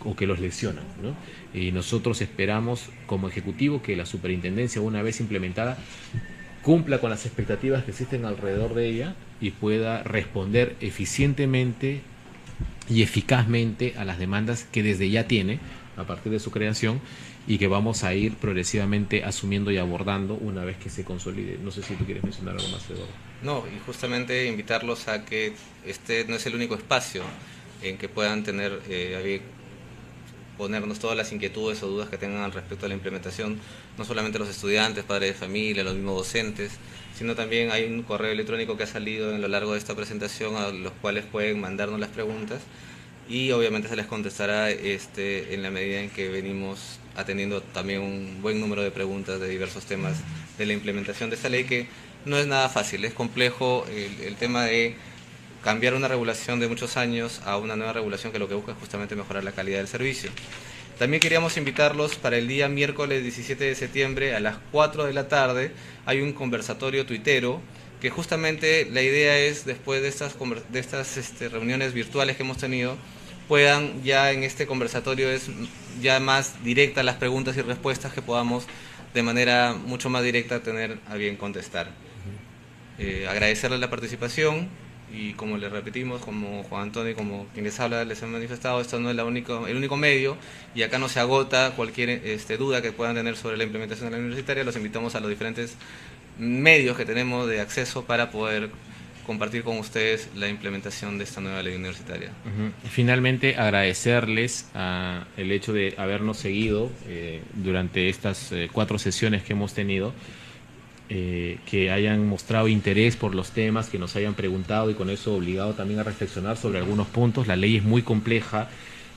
o que los lesionan, ¿no? Y nosotros esperamos como Ejecutivo que la superintendencia, una vez implementada, cumpla con las expectativas que existen alrededor de ella y pueda responder eficientemente y eficazmente a las demandas que desde ya tiene a partir de su creación y que vamos a ir progresivamente asumiendo y abordando una vez que se consolide. No sé si tú quieres mencionar algo más, Eduardo. No, y justamente invitarlos a que este no es el único espacio en que puedan tener ponernos todas las inquietudes o dudas que tengan al respecto a la implementación, no solamente los estudiantes, padres de familia, los mismos docentes, sino también hay un correo electrónico que ha salido a lo largo de esta presentación a los cuales pueden mandarnos las preguntas y obviamente se les contestará en la medida en que venimos atendiendo también un buen número de preguntas de diversos temas de la implementación de esta ley, que no es nada fácil, es complejo el tema de cambiar una regulación de muchos años a una nueva regulación que lo que busca es justamente mejorar la calidad del servicio. También queríamos invitarlos para el día miércoles 17 de septiembre a las 4 de la tarde. Hay un conversatorio tuitero que justamente la idea es, después de estas reuniones virtuales que hemos tenido, puedan ya en este conversatorio es ya más directa las preguntas y respuestas que podamos de manera mucho más directa tener a bien contestar. Agradecerles la participación. Y como les repetimos, como Juan Antonio, como quien les habla, les han manifestado, esto no es el único medio y acá no se agota cualquier duda que puedan tener sobre la implementación de la universitaria. Los invitamos a los diferentes medios que tenemos de acceso para poder compartir con ustedes la implementación de esta nueva ley universitaria. Finalmente, agradecerles el hecho de habernos seguido durante estas 4 sesiones que hemos tenido, que hayan mostrado interés por los temas, que nos hayan preguntado y con eso obligado también a reflexionar sobre algunos puntos. La ley es muy compleja.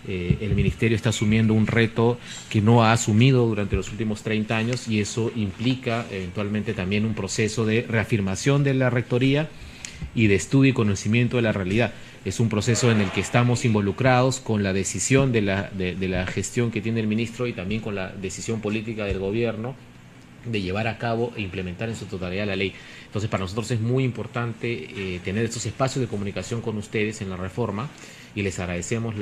El Ministerio está asumiendo un reto que no ha asumido durante los últimos 30 años y eso implica eventualmente también un proceso de reafirmación de la rectoría y de estudio y conocimiento de la realidad. Es un proceso en el que estamos involucrados con la decisión de la gestión que tiene el ministro y también con la decisión política del gobierno de llevar a cabo e implementar en su totalidad la ley. Entonces, para nosotros es muy importante tener estos espacios de comunicación con ustedes en la reforma y les agradecemos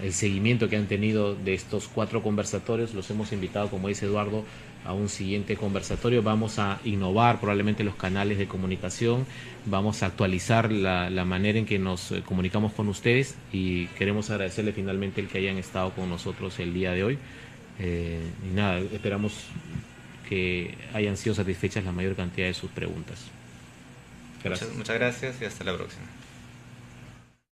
el seguimiento que han tenido de estos 4 conversatorios. Los hemos invitado, como dice Eduardo, a un siguiente conversatorio. Vamos a innovar probablemente los canales de comunicación, vamos a actualizar la manera en que nos comunicamos con ustedes y queremos agradecerle finalmente el que hayan estado con nosotros el día de hoy. Y nada, esperamos que hayan sido satisfechas la mayor cantidad de sus preguntas. Gracias. Muchas gracias y hasta la próxima.